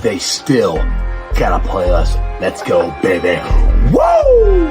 they still gotta play us. Let's go, baby. Woo!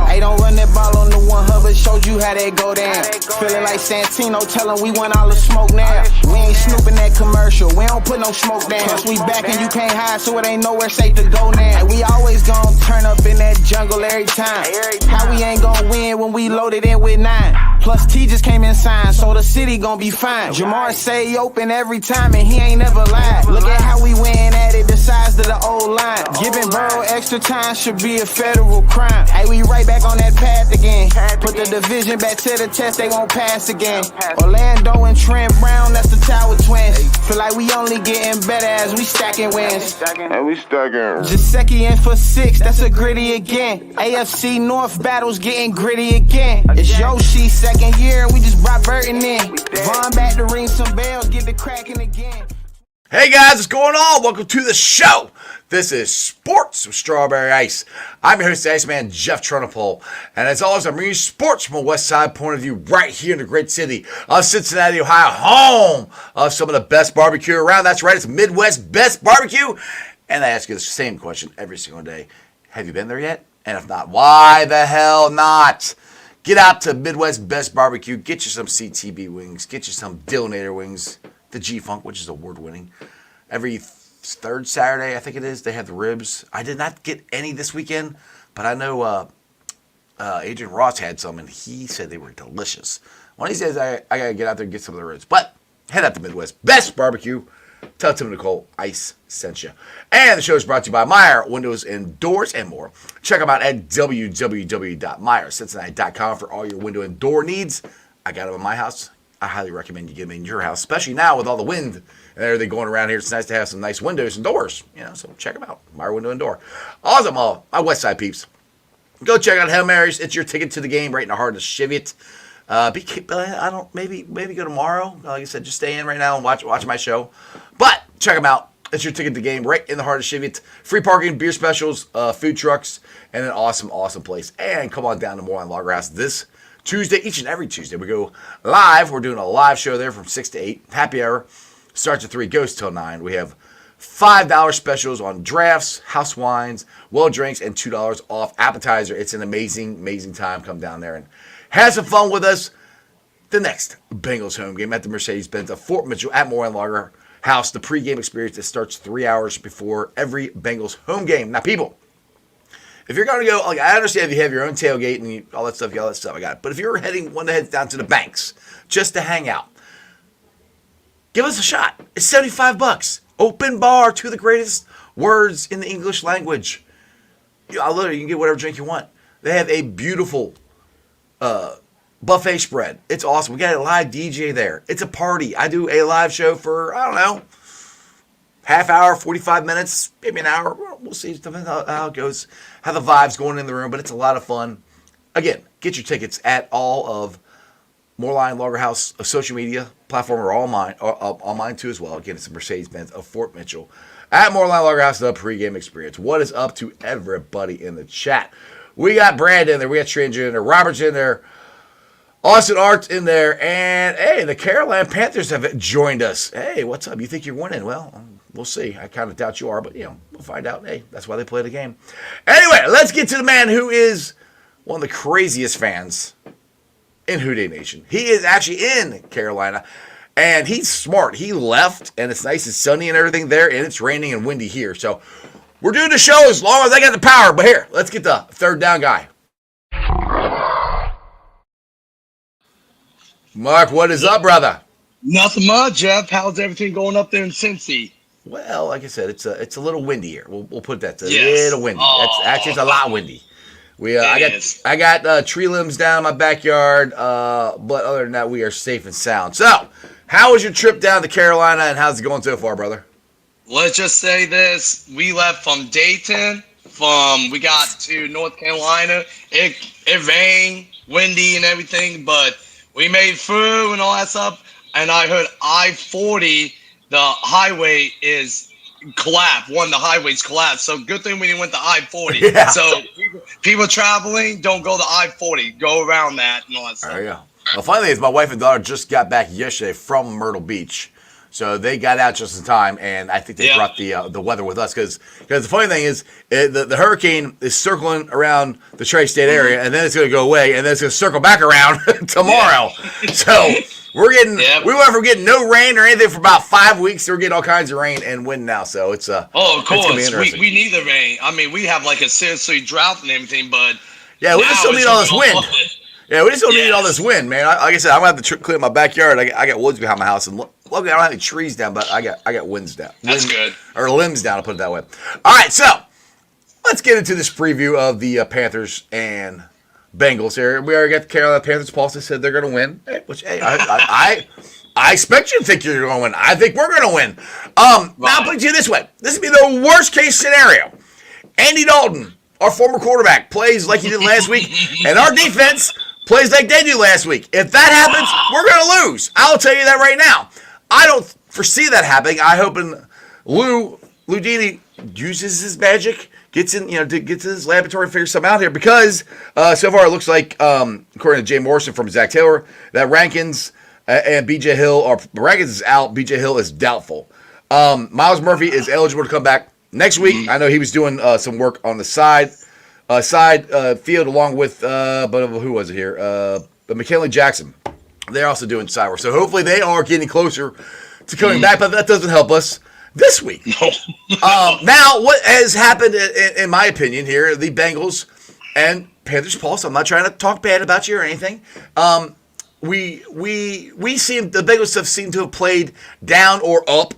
Hey, don't run that ball on the one Hubbard, showed you how that go down. Feeling like Santino, tell him we want all the smoke now. We ain't snooping that commercial, we don't put no smoke down. Plus we back and you can't hide, so it ain't nowhere safe to go now. And we always gon' turn up in that jungle every time. How we ain't gon' win when we loaded in with 9? Plus T just came in signed, so the city gon' be fine. Jamar say he open every time and he ain't never lied. Look at how we win at it, the size of the old line. Giving Burrow extra time should be a federal crime. Hey, we right back on that path again. Put the division back to the test, they won't pass again. Orlando and Trent Brown, that's the Tower Twins. Feel like we only getting better as we stacking wins. And we stacking. Giuseppe in for 6, that's a gritty again. AFC North battles getting gritty again. It's Yoshi second year, we just brought Burton in. Vaughn back to ring some bells, get the cracking again. Hey guys, what's going on? Welcome to the show. This is Sports with Strawberry Ice. I'm your host, the Iceman, Jeff Trunapole. And as always, I'm bringing you sports from a West Side point of view right here in the great city of Cincinnati, Ohio, home of some of the best barbecue around. That's right, it's Midwest Best Barbecue. And I ask you the same question every single day. Have you been there yet? And if not, why the hell not? Get out to Midwest Best Barbecue. Get you some CTB wings. Get you some Dillinator wings. The G-Funk, which is award-winning. Every third Saturday, I think it is, they have the ribs. I did not get any this weekend, but I know Adrian Ross had some, and he said they were delicious. One of these days, I got to get out there and get some of the ribs. But head out to Midwest Best Barbecue. Tell Tim and Nicole Ice sent you. And the show is brought to you by Meyer Windows and Doors and more. Check them out at www.meyercincinnati.com for all your window and door needs. I got them in my house. I highly recommend you get them in your house, especially now with all the wind and everything going around here. It's nice to have some nice windows and doors, so check them out. Meyer Window and Door. Awesome, all my West Side peeps. Go check out Hail Marys. It's your ticket to the game right in the heart of Cheviot. Maybe go tomorrow. Like I said, just stay in right now and watch my show. But check them out. It's your ticket to the game right in the heart of Cheviot. Free parking, beer specials, food trucks, and an awesome place. And come on down to Moreline Lager House this Tuesday, each and every Tuesday. We go live. We're doing a live show there from 6 to 8. Happy hour starts at 3, goes till 9. We have $5 specials on drafts, house wines, well drinks, and $2 off appetizer. It's an amazing time. Come down there and have some fun with us. The next Bengals home game at the Mercedes-Benz of Fort Mitchell at Moreline Lager House. The pregame experience that starts 3 hours before every Bengals home game. Now, people, if you're going to go, I understand if you have your own tailgate and all that stuff, I got it. But if you're wanting to head down to the Banks just to hang out, give us a shot. It's $75. Open bar, to the greatest words in the English language. You can get whatever drink you want. They have a beautiful buffet spread. It's awesome. We got a live DJ there. It's a party. I do a live show for, half hour, 45 minutes, maybe an hour. We'll see how it goes, how the vibe's going in the room, but it's a lot of fun. Again, get your tickets at all of Moreline Lager House social media platform or all mine too as well. Again, it's the Mercedes-Benz of Fort Mitchell at Moreline Lager House, the pregame experience. What is up to everybody in the chat? We got Brad in there. We got Stranger in there. Robert's in there. Austin Art's in there. And, hey, the Carolina Panthers have joined us. Hey, what's up? You think you're winning? Well, we'll see. I kind of doubt you are, but, we'll find out. Hey, that's why they play the game. Anyway, let's get to the man who is one of the craziest fans in Houday Nation. He is actually in Carolina, and he's smart. He left, and it's nice and sunny and everything there, and it's raining and windy here. So we're doing the show as long as I got the power. But here, let's get the third down guy. Mark, what is up, brother? Nothing much, Jeff. How's everything going up there in Cincy? Well, like I said, it's a little windy here. We'll put that. It's a little windy. It's a lot windy. I got tree limbs down in my backyard, but other than that, we are safe and sound. So, how was your trip down to Carolina, and how's it going so far, brother? Let's just say this: we left from Dayton. We got to North Carolina. It rained, windy, and everything, but we made through and all that stuff. And I heard I-40, the highway is collapsed. One of the highways collapsed. So good thing we didn't went to I-40. Yeah. So people traveling, don't go to I-40. Go around that and all that stuff. There you go. The funny thing is, my wife and daughter just got back yesterday from Myrtle Beach, so they got out just in time, and I think they brought the weather with us because the funny thing is, the hurricane is circling around the tri-state area, and then it's going to go away, and then it's going to circle back around tomorrow. So we're getting we went from getting no rain or anything for about 5 weeks. We're getting all kinds of rain and wind now, so it's of course we need the rain. I mean, we have like a seriously drought and everything, but yeah, we just still need all this wind. Yeah, we just don't need all this wind, man. Like I said, I'm gonna have to clean my backyard. I got woods behind my house, and luckily I don't have any trees down, but I got winds down. That's good. Or limbs down, I'll put it that way. All right, so let's get into this preview of the Panthers and Bengals here. We already got the Carolina Panthers. Paul said they're gonna win, which I expect you to think you're gonna win. I think we're gonna win. Now I'll put it to you this way: this would be the worst case scenario. Andy Dalton, our former quarterback, plays like he did last week, and our defense plays like they do last week. If that happens, we're going to lose. I'll tell you that right now. I don't foresee that happening. I hope Lou Dini uses his magic, gets in, gets in his laboratory and figures something out here because so far it looks like, according to Jay Morrison from Zach Taylor, that Rankins and B.J. Hill Rankins is out. B.J. Hill is doubtful. Miles Murphy is eligible to come back next week. I know he was doing some work on the side field along with, but who was it here? McKinley Jackson. They're also doing side work. So hopefully they are getting closer to coming back, but that doesn't help us this week. No. Now, what has happened, in my opinion here, the Bengals and Panthers, Paul, so I'm not trying to talk bad about you or anything. We seem, the Bengals have seemed to have played down or up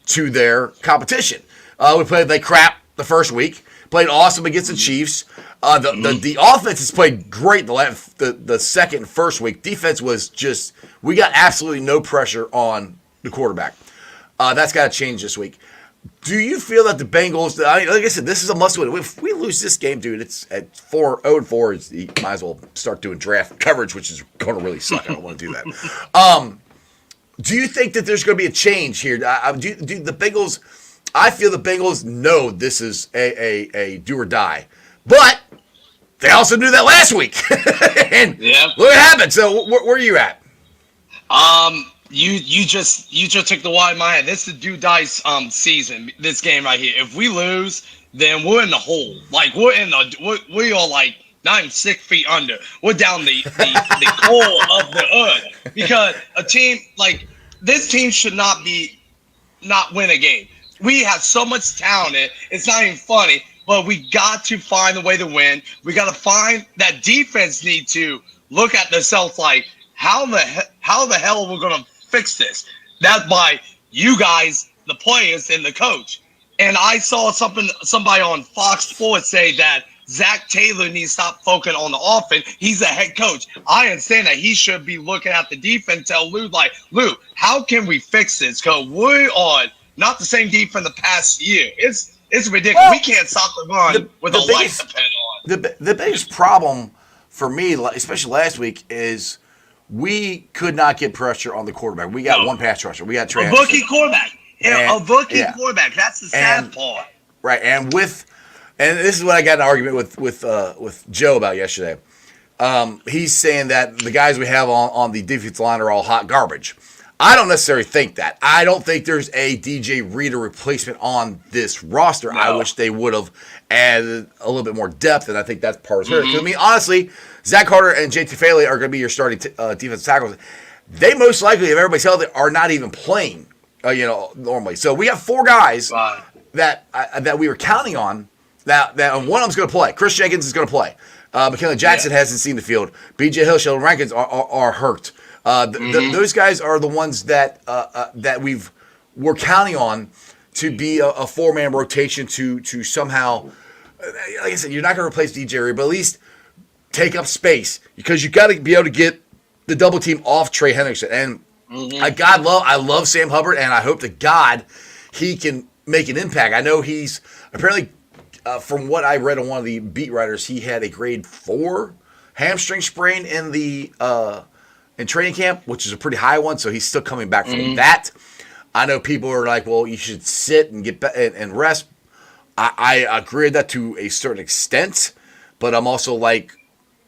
to their competition. We played like crap the first week. Played awesome against the Chiefs. The offense has played great the second and first week. Defense was just, we got absolutely no pressure on the quarterback. That's got to change this week. Do you feel that the Bengals, like I said, this is a must-win. If we lose this game, dude, it's at 0-4. You might as well start doing draft coverage, which is going to really suck. I don't want to do that. Do you think that there's going to be a change here? Do the Bengals... I feel the Bengals know this is a do or die. But they also knew that last week. And look what happened. So where are you at? You just took the wide in my head. This is the do or die season, this game right here. If we lose, then we're in the hole. Like we are like not even 6 feet under. We're down the core of the earth. Because a team like this team should not win a game. We have so much talent. It's not even funny, but we got to find a way to win. We got to find that defense need to look at themselves like, how the hell are we going to fix this? That's by you guys, the players, and the coach. And I saw somebody on Fox Sports say that Zach Taylor needs to stop focusing on the offense. He's a head coach. I understand that he should be looking at the defense. Tell Lou, Lou, how can we fix this? Because we are not the same defense the past year. It's ridiculous. Well, we can't stop the run with the lights depend on. The biggest problem for me, especially last week, is we could not get pressure on the quarterback. We got one pass rusher. We got Trey Henderson. A rookie quarterback. A rookie quarterback. That's the sad part. Right, and this is what I got in an argument with Joe about yesterday. He's saying that the guys we have on the defensive line are all hot garbage. I don't necessarily think that. I don't think there's a DJ Reader replacement on this roster. No. I wish they would have added a little bit more depth, and I think that's part of it. I mean, honestly, Zach Carter and JT Faley are going to be your starting defensive tackles. They most likely, if everybody's healthy, are not even playing, normally. So we have 4 guys that we were counting on that one of them's going to play. Chris Jenkins is going to play. McKinley Jackson hasn't seen the field. B.J. Hill, Sheldon Rankins are hurt. Those guys are the ones that we're counting on to be a 4-man rotation to somehow, like I said, you're not going to replace DJ Reed, but at least take up space because you got to be able to get the double team off Trey Henderson. And I love Sam Hubbard, and I hope to God he can make an impact. I know he's apparently, from what I read on one of the beat writers, he had a grade 4 hamstring sprain in training camp, which is a pretty high one, so he's still coming back from that. I know people are like, well, you should sit and get and rest. I agree with that to a certain extent, but I'm also like,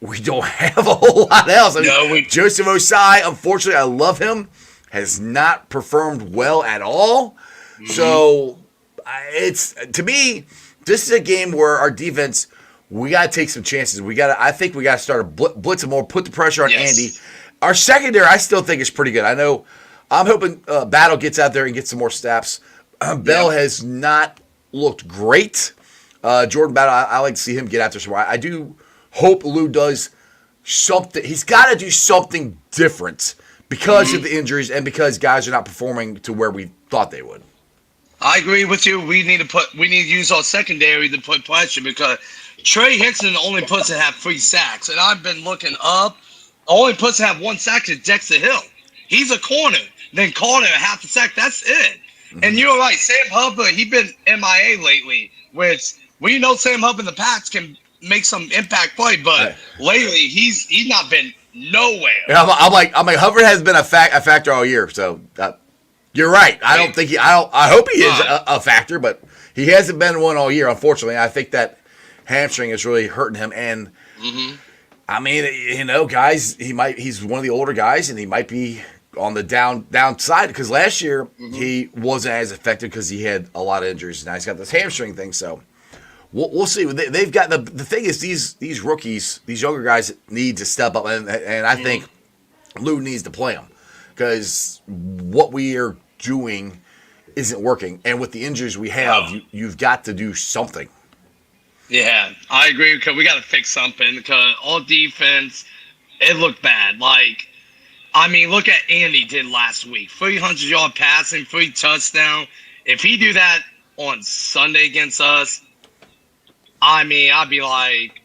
we don't have a whole lot else. I mean, Joseph Osai, unfortunately, I love him, has not performed well at all. Mm-hmm. So it's, to me, this is a game where our defense, we got to take some chances. I think we got to start blitzing more, put the pressure on Andy. Our secondary, I still think is pretty good. I'm hoping Battle gets out there and gets some more snaps. Bell has not looked great. Jordan Battle, I like to see him get out there somewhere. I do hope Lou does something. He's got to do something different because of the injuries and because guys are not performing to where we thought they would. I agree with you. We need to use our secondary to put pressure because Trey Hickson, the only person to have 3 sacks, and I've been looking up. The only person to have 1 sack is Dexter Hill. He's a corner. Then corner half a sack. That's it. Mm-hmm. And you're right, Sam Hubbard. He's been MIA lately, which we know Sam Hubbard in the past can make some impact play, but lately he's not been nowhere. Yeah, I'm like Hubbard has been a factor all year. So you're right. I don't think I hope he is a factor, but he hasn't been one all year. Unfortunately, I think that hamstring is really hurting him. And I mean, guys, he's one of the older guys, and he might be on the downside because last year he wasn't as effective because he had a lot of injuries. Now he's got this hamstring thing, so. We'll see. They've got the thing is these rookies, these younger guys need to step up, and I think Lou needs to play them because what we are doing isn't working, and with the injuries we have, you've got to do something. Yeah, I agree because we got to fix something because on defense it looked bad. Like, I mean, look at Andy did last week, 300-yard passing, 3 touchdowns. If he do that on Sunday against us. I mean, I'd be like...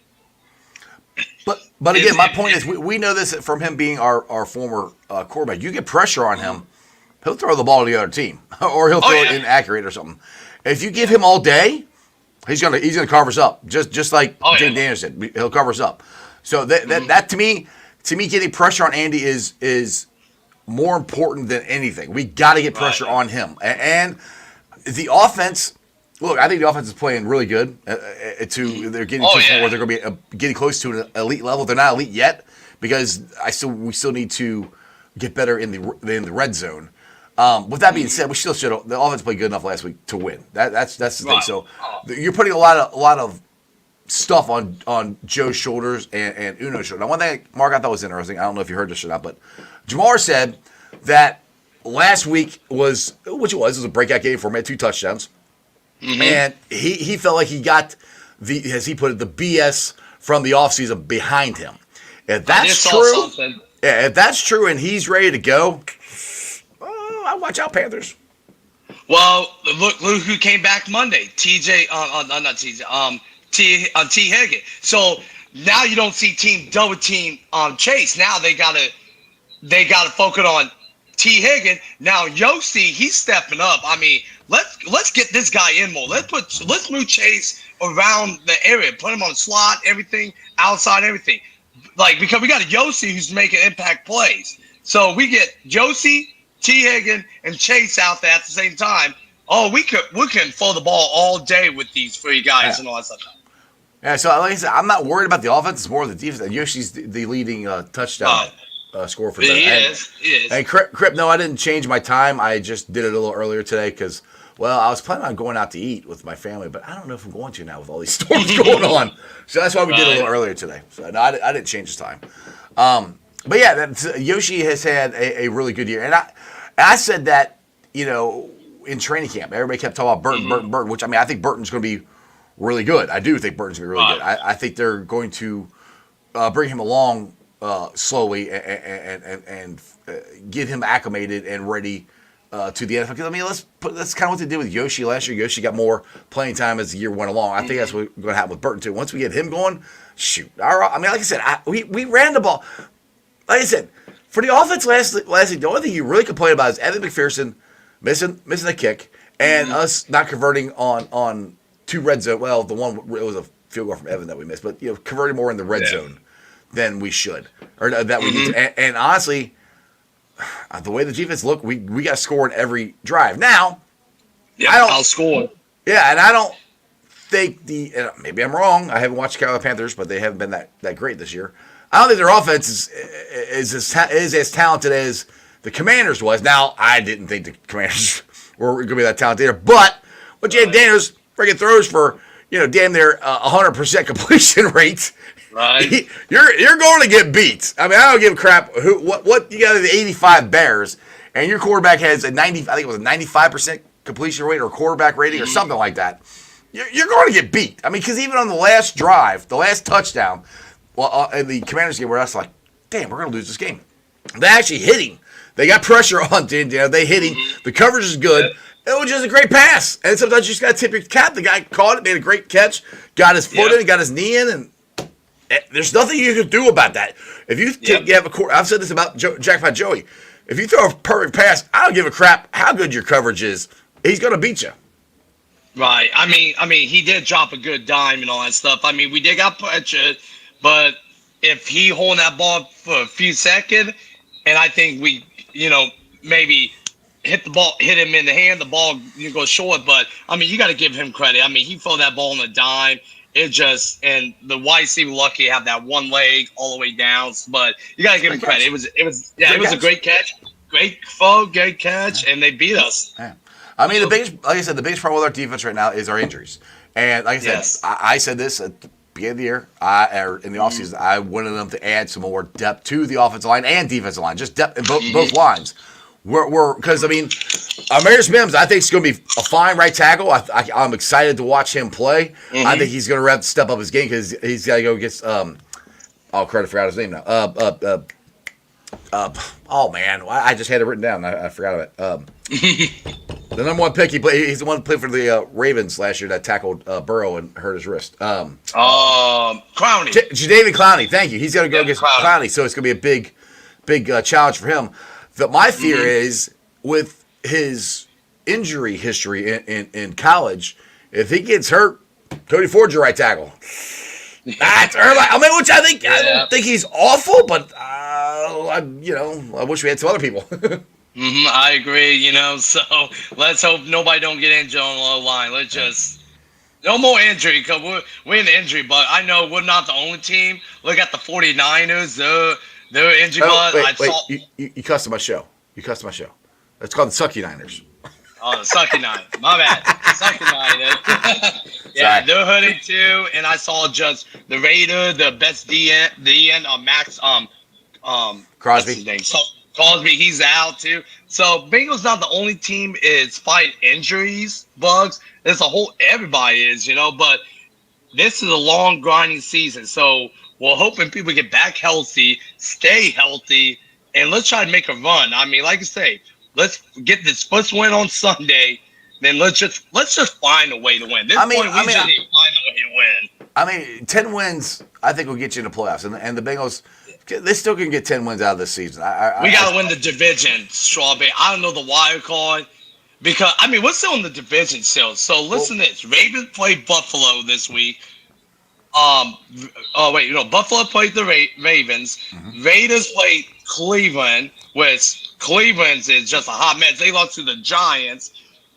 But again, my point is, we know this from him being our former quarterback. You get pressure on him, he'll throw the ball to the other team. Or he'll throw it inaccurate or something. If you give him all day, he's gonna cover us up. Just like Jane Daniels said, he'll cover us up. So that to me, getting pressure on Andy is more important than anything. We got to get pressure on him. And the offense... Look, I think the offense is playing really good. They're getting to where they're going to be getting close to an elite level. They're not elite yet because we still need to get better in the red zone. With that being said, we still should. The offense played good enough last week to win. That's the thing. So you're putting a lot of stuff on Joe's shoulders and Uno's shoulders. Now, one thing, Mark, I thought was interesting. I don't know if you heard this or not, but Jamar said that last week was a breakout game for him. He had 2 touchdowns. Mm-hmm. And he felt like he got as he put it, the BS from the offseason behind him. If that's true, if that's true and he's ready to go, I watch out, Panthers. Well, look who came back Monday. T. Higgins. So now you don't see double team Chase. Now they gotta focus on T. Higgins. Now Yossi, he's stepping up. I mean, let's get this guy in more. Let's move Chase around the area, put him on the slot, everything, outside, everything. Like, because we got a Yossi who's making impact plays. So we get Yossi, T. Higgins, and Chase out there at the same time. Oh, we can throw the ball all day with these 3 guys and all that stuff. Yeah, so like I said, I'm not worried about the offense. It's more the defense. Yoshi's the leading touchdown score for them. He is. And Crip, no, I didn't change my time. I just did it a little earlier today because, well, I was planning on going out to eat with my family, but I don't know if I'm going to now with all these storms going on. So that's why we did it a little earlier today. So no, I didn't change the time. But yeah, Yoshi has had a really good year. And I said that, in training camp. Everybody kept talking about Burton, which, I mean, I think Burton's going to be really good. I do think Burton's going to be really good. I think they're going to bring him along slowly and get him acclimated and ready to the NFL. Because, I mean, that's kind of what they did with Yoshi last year. Yoshi got more playing time as the year went along. I think that's what's going to happen with Burton, too. Once we get him going, shoot. I mean, like I said, we ran the ball. Like I said, for the offense last week, the only thing you really complain about is Evan McPherson missing a kick and us not converting on 2 red zone. Well, the one, it was a field goal from Evan that we missed, but converting more in the red zone than we should, or that we need to. And honestly, the way the defense look, we got to score in every drive. Now, I'll score. Yeah, and I don't think and maybe I'm wrong. I haven't watched the Carolina Panthers, but they haven't been that great this year. I don't think their offense is as talented as the Commanders was. Now, I didn't think the Commanders were going to be that talented either, but when Jay Daniels freaking throws for damn near 100% completion rate, right? You're going to get beat. I mean, I don't give a crap what you got the 85 Bears, and your quarterback has a 90. I think it was a 95% completion rate or quarterback rating or something like that. You're going to get beat. I mean, because even on the last drive, the last touchdown, in the Commanders game, where I was like, damn, we're going to lose this game. They actually hit him. They got pressure on Daniel. They hit him. The coverage is good. It was just a great pass. And sometimes you just got to tip your cap. The guy caught it, made a great catch, got his foot in, got his knee in, and there's nothing you can do about that. If you have I've said this about Jackpot Joey. If you throw a perfect pass, I don't give a crap how good your coverage is. He's going to beat you. Right. I mean, he did drop a good dime and all that stuff. I mean, we did got pressure, but if he holding that ball for a few seconds, and I think we, maybe hit him in the hand, the ball goes short. But I mean, you got to give him credit. I mean, he threw that ball on a dime. And the wide receiver lucky to have that one leg all the way down. But you got to give him credit. It was a great catch, great catch, and they beat us. Yeah. I mean, like I said, the biggest problem with our defense right now is our injuries. And like I said, I said this at the beginning of the year, or in the offseason, I wanted them to add some more depth to the offensive line and defensive line, just depth in both lines. Because, I mean, Amarius Mims, I think, is going to be a fine right tackle. I'm excited to watch him play. Mm-hmm. I think he's going to have to step up his game because he's got to go against, credit, forgot his name now. Oh, man, I just had it written down. I forgot of it. The number one pick, he's the one who played for the Ravens last year that tackled Burrow and hurt his wrist. Clowney. Jadeveon Clowney, thank you. He's got to go against Clowney, so it's going to be a big challenge for him. My fear is with his injury history in college, if he gets hurt, Cody Ford's your right tackle. That's early. I mean, which I don't think he's awful, but I wish we had some other people. I agree. So let's hope nobody don't get injured on the line. Let's just no more injury because we're in injury, but I know we're not the only team. Look at the 49ers. They're injury. Wait, you cussed my show. It's called the Sucky Niners. Oh, the Sucky Niners. My bad. Sucky Niners. Yeah, they're hurting too. And I saw just the Raider, the best DN, Max, Crosby. What's his name? So Crosby, he's out too. So Bengals not the only team is fighting injuries, bugs. There's everybody is, but this is a long grinding season. So we're hoping people get back healthy, stay healthy, and let's try to make a run. I mean, like I say, let's get this first win on Sunday. Then let's just find a way to win. Just need to find a way to win. I mean, 10 wins, I think, will get you in the playoffs. And the Bengals, they still can get 10 wins out of this season. We got to win the division, Strawberry. I don't know the wild card. Because, I mean, we're still in the division still. So listen to this. Ravens play Buffalo this week. Buffalo played the Ravens. Mm-hmm. Raiders played Cleveland, which Cleveland is just a hot mess. They lost to the Giants.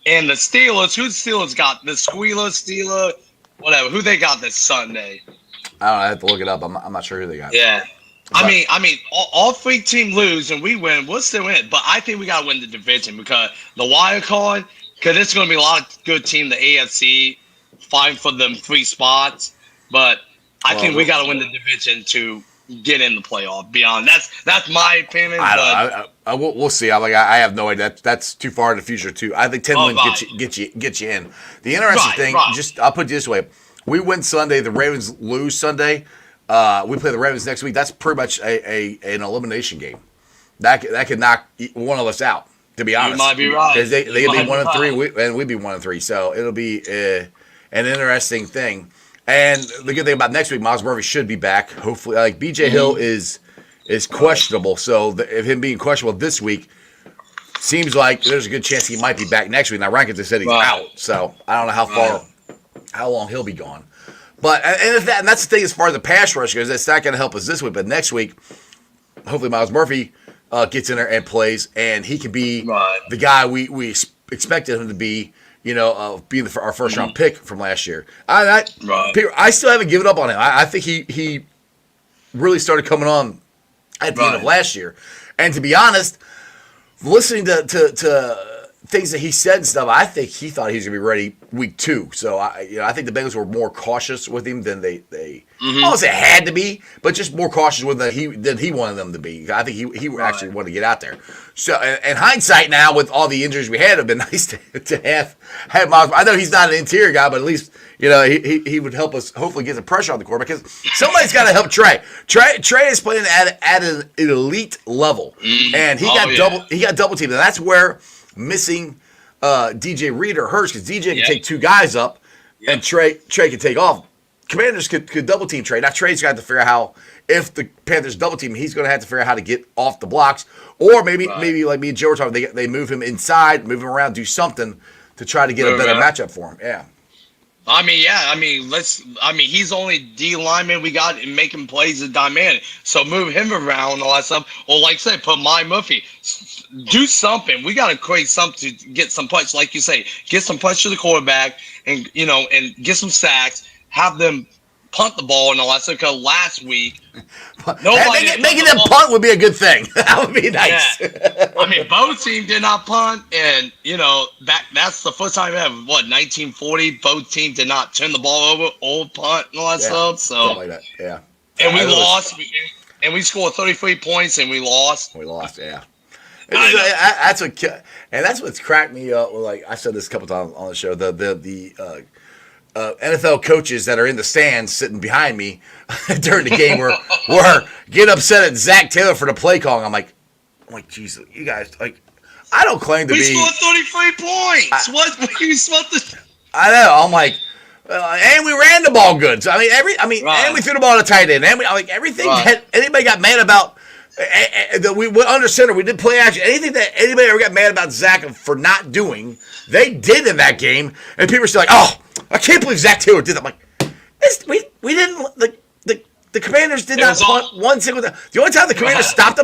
And the Steelers, who the Steelers got? The Steeler, whatever. Who they got this Sunday? I don't know. I have to look it up. I'm not sure who they got. Yeah. But, I mean, all three teams lose and we win. We'll still win. But I think we got to win the division because the wild card, because it's going to be a lot of good teams, the AFC, fighting for them 3 spots. But I think we got to win the division to get in the playoff. Beyond that's my opinion. We'll see. I have no idea. That's too far in the future too. I think 10 wins get you in. The interesting thing, I'll put it this way: we win Sunday, the Ravens lose Sunday. We play the Ravens next week. That's pretty much an elimination game. That could knock one of us out. To be honest, you might be right. Because they could be 1-3, and we'd be 1-3. So it'll be an interesting thing. And the good thing about next week, Miles Murphy should be back. Hopefully, BJ Hill is questionable. So if him being questionable this week, seems like there's a good chance he might be back next week. Now Rankins has said he's out, so I don't know how long he'll be gone. But and that's the thing as far as the pass rush goes. That's not going to help us this week. But next week, hopefully Miles Murphy gets in there and plays, and he can be the guy we expected him to be. being our first round pick from last year. I still haven't given up on him. I think he really started coming on at the end of last year. And to be honest, listening to things that he said and stuff, I think he thought he was going to be ready week 2. So I think the Bengals were more cautious with him than they I won't say had to be, but just more cautious with than he wanted them to be. I think he actually wanted to get out there. So in hindsight now, with all the injuries we had, it'd been nice to have Miles. I know he's not an interior guy, but at least he would help us hopefully get the pressure on the quarterback, because somebody's got to help Trey. Trey is playing at an elite level, and he got double teamed, and that's where missing DJ Reed or Hurst, because DJ can take 2 guys up, and Trey can take off. Commanders could double team Trey. Now Trey's got to figure out how, if the Panthers double team, he's going to have to figure out how to get off the blocks, or maybe like me and Joe were talking, they move him inside, move him around, do something to try to get a better matchup for him. Yeah. He's only D lineman we got in making plays at dynamic. So move him around and all that stuff. Or like I say, put Mike Murphy. Do something. We got to create something to get some punch, like you say, get some punch to the quarterback, and and get some sacks. Have them punt the ball and all that stuff. Because last week, making them punt would be a good thing. That would be nice. Yeah. Both team did not punt, and that's the first time ever. 1940, both teams did not turn the ball over or punt and all that stuff. So like that. Yeah. And we lost, and we scored 33 points, and we lost. Yeah. That's what's cracked me up. Like I said this a couple times on the show. The NFL coaches that are in the stands sitting behind me during the game were getting upset at Zach Taylor for the play calling. I'm like, Jesus, you guys, I don't claim to be. We scored 33 points. What you supposed to? I know. I'm like, and we ran the ball good. So and we threw the ball to tight end. And everything that anybody got mad about. We went under center. We did play action. Anything that anybody ever got mad about Zach for not doing, they did in that game. And people are still like, "Oh, I can't believe Zach Taylor did that." I'm like, we didn't. The Commanders did not punt one single time. The only time the Commanders stopped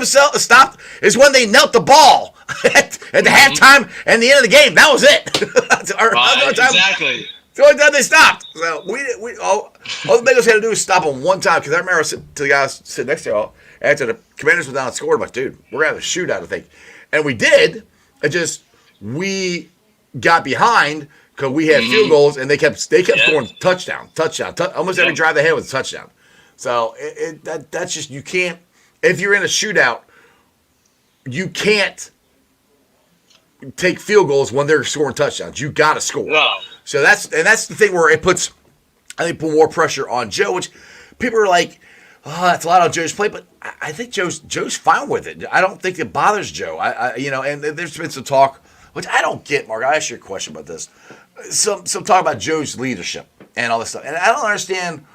is when they knelt the ball at the halftime and the end of the game. That was it. Exactly. The only time they stopped. So all the Bengals had to do was stop them one time, because I remember to the guys sitting next to y'all. After the Commanders were down and scored, I'm like, dude, we're going to have a shootout, I think. And we did. We got behind because we had field goals, and they kept scoring touchdown. Almost every drive they had was a touchdown. So that's just, you can't, if you're in a shootout, you can't take field goals when they're scoring touchdowns. You got to score. No. So that's the thing where it puts, I think, more pressure on Joe, which people are like, oh, that's a lot on Joe's plate, but I think Joe's fine with it. I don't think it bothers Joe. And there's been some talk, which I don't get, Mark. I asked you a question about this. Some talk about Joe's leadership and all this stuff, and I don't understand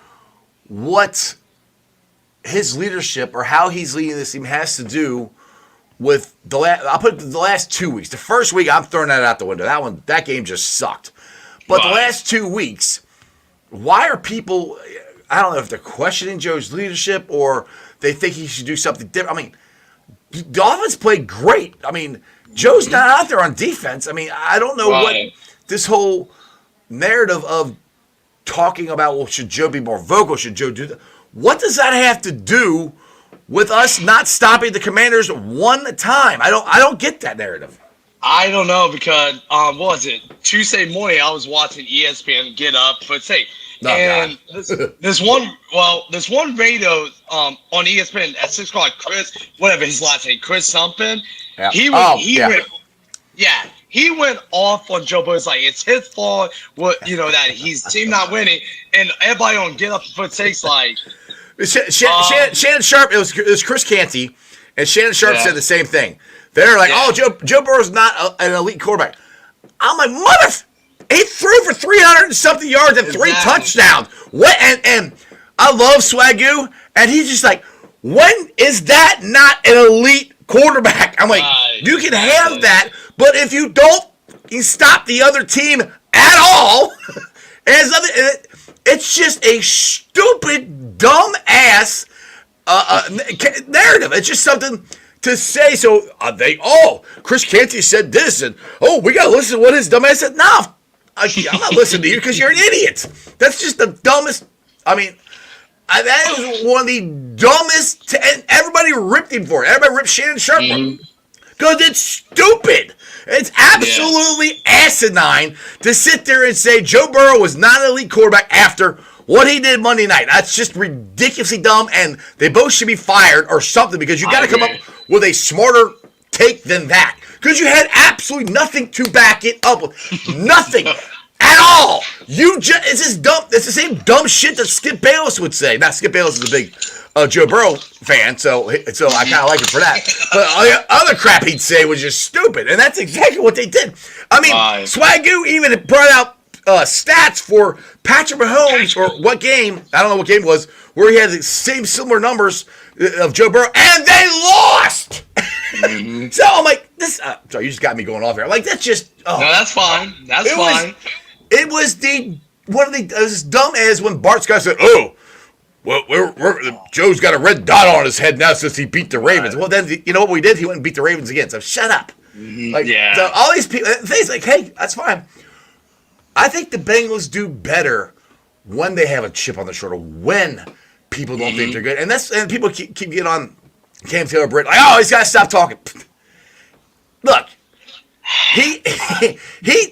what his leadership or how he's leading this team has to do with I'll put the last 2 weeks. The first week, I'm throwing that out the window. That game just sucked. But the last 2 weeks, why are people? I don't know if they're questioning Joe's leadership or they think he should do something different. The offense played great. Joe's not out there on defense. I don't know what this whole narrative of talking about, well, should Joe be more vocal? Should Joe do that? What does that have to do with us not stopping the Commanders one time? I don't get that narrative. I don't know, because what was it? Tuesday morning I was watching ESPN Get Up, but this one radio on ESPN at 6 o'clock, Chris, whatever his last name, Chris something. Yeah. He went off on Joe Burrow. It's like it's his fault. That he's team not winning, and everybody on Get Up for takes like Shannon Sharp. It was Chris Canty, and Shannon Sharp said the same thing. They're like, oh, Joe Burrow's not an elite quarterback. I'm like, he threw for 300 and something yards and 3 touchdowns. What? And I love Swagoo, and he's just like, when is that not an elite quarterback? I'm like, you can have that, but if you don't stop the other team at all, it's just a stupid, dumb ass narrative. It's just something to say. So Chris Canty said this, and we got to listen to what his dumb ass said. No, I'm not listening to you because you're an idiot. That's just the dumbest. I mean, that was one of the dumbest. And everybody ripped him for it. Everybody ripped Shannon Sharp for it. Because it's stupid. It's absolutely asinine to sit there and say Joe Burrow was not an elite quarterback after what he did Monday night. That's just ridiculously dumb, and they both should be fired or something because you got to come up with a smarter take than that. Because you had absolutely nothing to back it up with. Nothing at all. It's just dumb. It's the same dumb shit that Skip Bayless would say. Now, Skip Bayless is a big Joe Burrow fan, so I kind of like it for that. But all the other crap he'd say was just stupid, and that's exactly what they did. I mean, Swagoo even brought out stats for Patrick Mahomes or what game, I don't know what game it was, where he had the same similar numbers of Joe Burrow, and they lost! So I'm like, sorry, you just got me going off here. Like, that's just... No, that's fine. That's fine. It was as dumb as when Bart Scott said, "Oh, well, Joe's got a red dot on his head now since he beat the Ravens." Well, then, you know what we did? He went and beat the Ravens again, so shut up. So all these people, things like, hey, that's fine. I think the Bengals do better when they have a chip on their shoulder, when people don't think they're good. And people keep getting on Cam Taylor-Britt, like, oh, he's got to stop talking. Look, he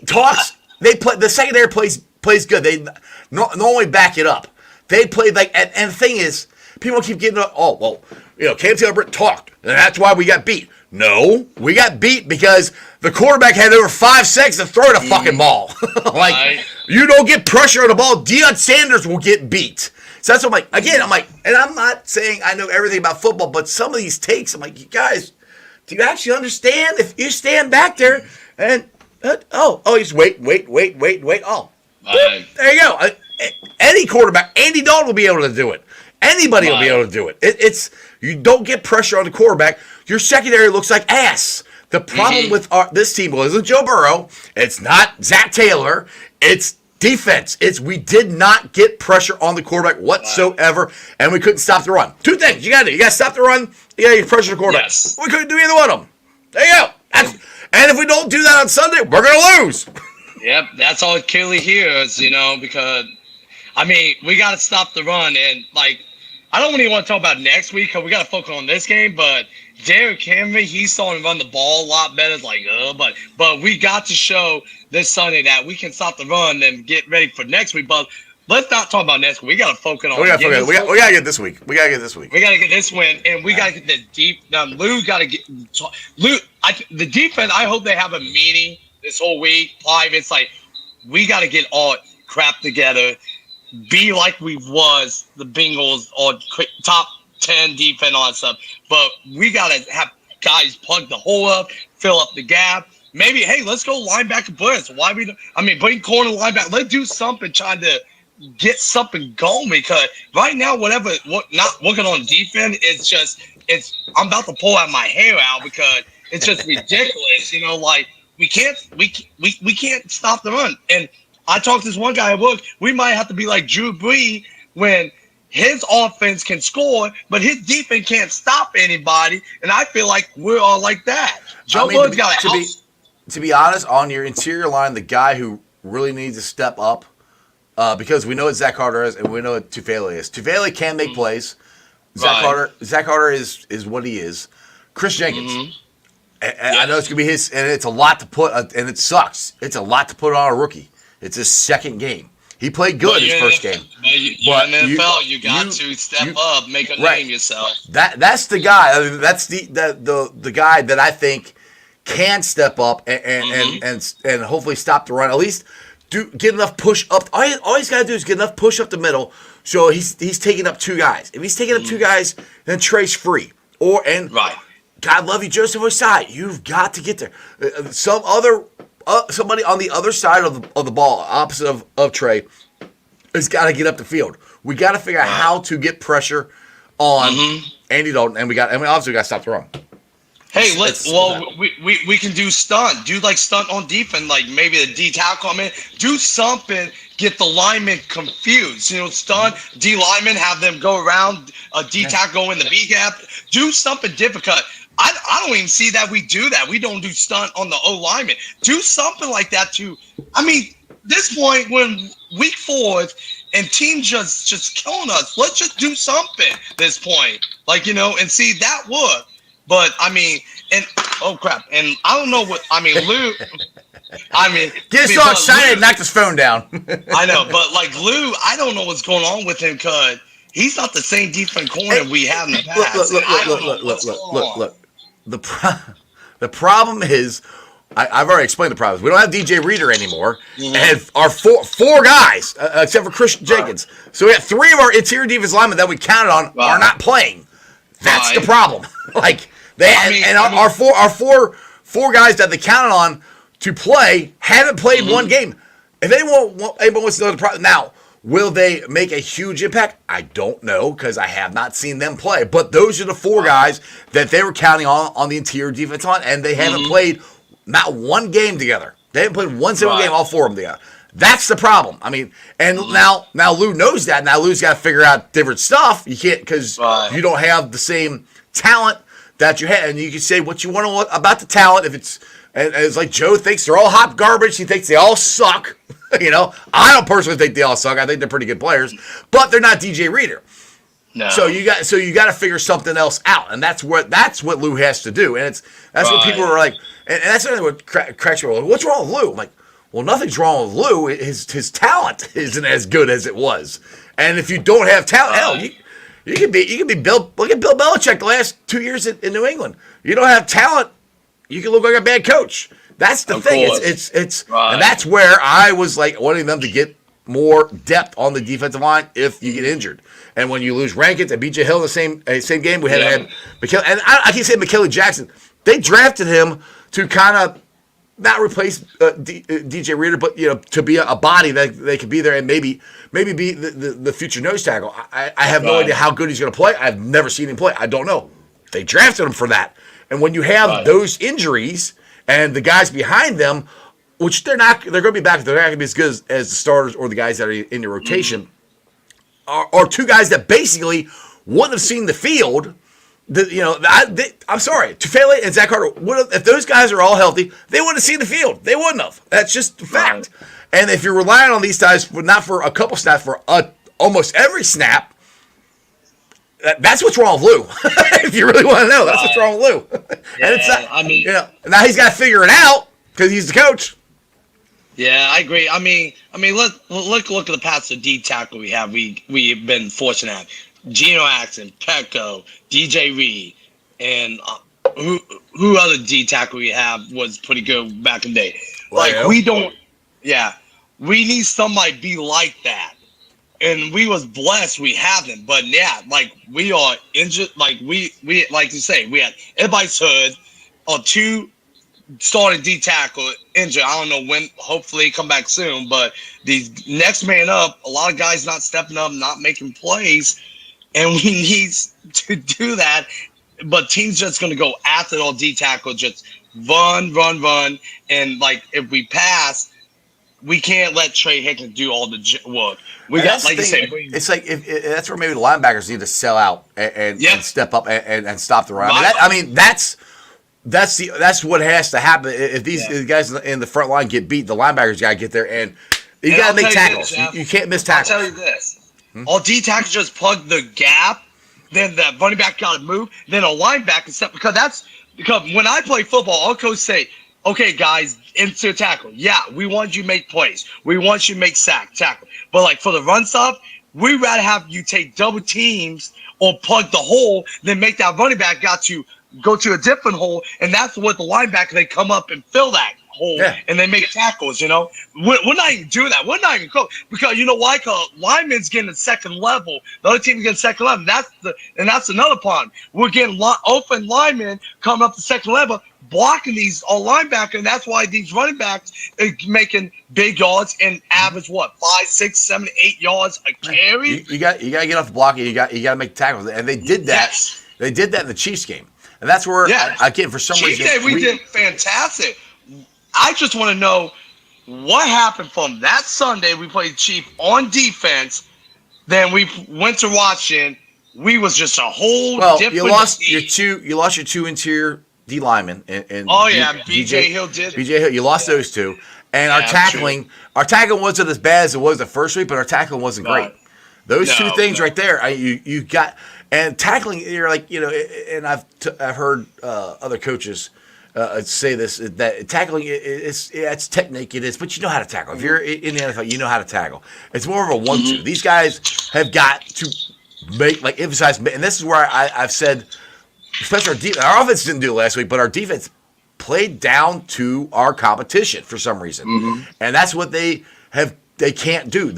talks. They play the secondary plays good. They normally back it up. They played like, and the thing is, people keep getting, Cam Taylor-Britt talked, and that's why we got beat. No, we got beat because the quarterback had over 5 seconds to throw the fucking ball. You don't get pressure on the ball, Deion Sanders will get beat. So that's what I'm like. Again, and I'm not saying I know everything about football, but some of these takes, I'm like, you guys, do you actually understand? If you stand back there and he's wait. Oh, there you go. Any quarterback, Andy Dalton will be able to do it. Anybody will be able to do it. It's you don't get pressure on the quarterback. Your secondary looks like ass. The problem with this team isn't Joe Burrow. It's not Zach Taylor. It's defense. We did not get pressure on the quarterback whatsoever, and we couldn't stop the run. Two things you got to do. You got to stop the run. You got to get pressure on the quarterback. Yes. We couldn't do either one of them. There you go. And if we don't do that on Sunday, we're going to lose. Yep, that's all Kelly hears, because, we got to stop the run. And, I don't really want to talk about next week because we got to focus on this game, but Derrick Henry, he's starting to run the ball a lot better. But we got to show this Sunday that we can stop the run and get ready for next week. But let's not talk about next week. We got to focus on. We got to get this week. We got to get this week. We got to get this win, and we got to get the deep. Now, Lou got to get Lou. The defense. I hope they have a meeting this whole week. It's like we got to get all crap together. Be like we was the Bengals or top 10 defense on stuff, but we gotta have guys plug the hole up, fill up the gap. Maybe, hey, let's go linebacker blitz. Why bring corner linebacker. Let's do something, trying to get something going, because right now, not working on defense, I'm about to pull out my hair out because it's just ridiculous. We can't stop the run. And I talked to this one guy at work. We might have to be like Drew Brees when his offense can score, but his defense can't stop anybody. And I feel like we're all like that. Joe Burrow's got to be honest, on your interior line, the guy who really needs to step up, because we know what Zach Carter is and we know what Tufele is. Tufele can make plays. Zach Carter is what he is. Chris Jenkins. I know it's going to be his, and it's a lot to put, and it sucks. It's a lot to put on a rookie. It's his second game. He played good his first game. But in the NFL, you got to step up, make a name yourself. That's the guy. That's the guy that I think can step up and hopefully stop the run. At least get enough push up. All he's got to do is get enough push up the middle. So he's taking up two guys. If he's taking up two guys, then Trey's free. God love you, Joseph Osai. You've got to get there. Somebody on the other side of the ball, opposite of Trey, has got to get up the field. We got to figure out how to get pressure on Andy Dalton, and obviously we got to stop the run. Hey, we can do stunt. Do stunt on defense, like maybe the D tackle come in. Do something, get the linemen confused. Stunt D linemen, have them go around a D tackle go in the B gap. Do something difficult. I don't even see that we do that. We don't do stunt on the O lineman. Do something like that too. this point, when week 4 and teams just killing us, let's just do something. This point, like and see that would. But I mean, and oh crap, and I don't know what I mean, Lou. Get so excited and knocked his phone down. I know, but like Lou, I don't know what's going on with him because he's not the same defensive corner we have in the past. Look. The problem is, I've already explained the problem. We don't have DJ Reader anymore, and our four guys, except for Christian Jenkins. So we have 3 of our interior defense linemen that we counted on are not playing. That's the problem. Like our four guys that they counted on to play haven't played one game. If anyone wants to know the problem now, will they make a huge impact? I don't know because I have not seen them play. But those are the 4 guys that they were counting on the interior defense on, and they haven't played not one game together. They haven't played one single game, all 4 of them together. That's the problem. I mean, and now Lou knows that. Now Lou's got to figure out different stuff. You can't because you don't have the same talent that you had. And you can say what you want about the talent. If it's like Joe thinks they're all hot garbage. He thinks they all suck. I don't personally think they all suck. I think they're pretty good players, but they're not DJ Reader. No. So you got to figure something else out, and that's what Lou has to do. And that's what people are like, and that's what cracks me. What's wrong with Lou? I'm like, well, nothing's wrong with Lou. His talent isn't as good as it was, and if you don't have talent, hell, you can be Bill. Look at Bill Belichick the last 2 years in New England. You don't have talent, you can look like a bad coach. That's the thing. It's and that's where I was like wanting them to get more depth on the defensive line if you get injured. And when you lose Rankins and BJ Hill in the same game, we had McKinley, and I keep saying McKinley Jackson. They drafted him to kind of not replace DJ Reader, but to be a body that they could be there and maybe be the future nose tackle. I have no idea how good he's going to play. I've never seen him play. I don't know. They drafted him for that. And when you have those injuries and the guys behind them, which they're going to be back. They're not going to be as good as the starters or the guys that are in your rotation. Are 2 guys that basically wouldn't have seen the field. I'm sorry, Tufele and Zach Carter if those guys are all healthy, they wouldn't have seen the field. They wouldn't have. That's just a fact. And if you're relying on these guys not for a couple snaps, for almost every snap, that's what's wrong with Lou. If you really want to know, that's what's wrong with Lou. And it's now he's got to figure it out because he's the coach. Yeah, I agree. I mean, look at the past of D tackle we have. We've been fortunate to have Geno Addison, Petco, DJ Reed, and who other D tackle we have was pretty good back in the day. We need somebody be like that. And we was blessed we have them, but we are injured. Like we like to say, we had everybody's hood or 2 starting D tackle injured. I don't know when. Hopefully, come back soon. But the next man up, a lot of guys not stepping up, not making plays, and we need to do that. But teams just going to go after all D tackle, just run, and if we pass, we can't let Trey Hickman do all the work. We got like you said. It's like if that's where maybe the linebackers need to sell out and step up and stop the run. That's what has to happen. If these guys in the front line get beat, the linebackers got to get there, and you got to make tackles. You can't miss tackles. I'll tell you this. All D tackles just plug the gap, then the running back got to move, then a linebacker step. Because when I play football, I'll coach say, okay, guys, into tackle. Yeah, we want you to make plays. We want you to make tackle. But for the run stuff, we'd rather have you take double teams or plug the hole than make that running back got to go to a different hole, and that's what the linebacker, they come up and fill that hole, and they make tackles, We're not even doing that. We're not even close. Because you know why? Because linemen's getting the second level. The other team's getting second level. That's another problem. We're getting open linemen coming up the second level, blocking these linebackers, and that's why these running backs are making big yards and average 5, 6, 7, 8 yards a carry. You got to get off the block, and you got to make tackles, and they did that. Yes. They did that in the Chiefs game. And that's where, again, for some reason... Chiefs game, we did fantastic. I just want to know what happened from that Sunday we played Chiefs on defense. Then we went to Washington. We was just a whole different you lost your two interior D linemen. And BJ Hill did it. BJ Hill, you lost those 2. And Yeah, our tackling wasn't as bad as it was the first week, but our tackling wasn't great. Those two things right there, you got, and tackling. You're like, and I've heard other coaches say this, that tackling it's technique, it is, but you know how to tackle. If you're in the NFL, you know how to tackle. It's more of a 1-2. These guys have got to emphasize, and this is where I've said, especially our defense. Our offense didn't do it last week, but our defense played down to our competition for some reason, and that's what they can't do.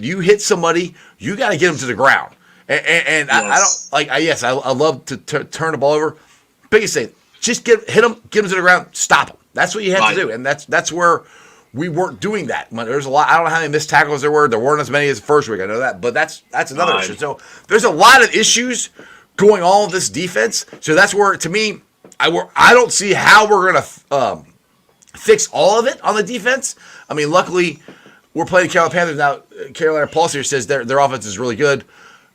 You hit somebody, you got to get them to the ground, and yes. I love to turn the ball over. Biggest thing, just hit them, get them to the ground, stop them. That's what you have to do, and that's where we weren't doing that. There's a lot. I don't know how many missed tackles there were. There weren't as many as the first week. I know that, but that's another issue. So there's a lot of issues going on with this defense. So that's where, to me, I don't see how we're gonna fix all of it on the defense. I mean, luckily we're playing the Carolina Panthers now. Carolina Pulse here says their offense is really good.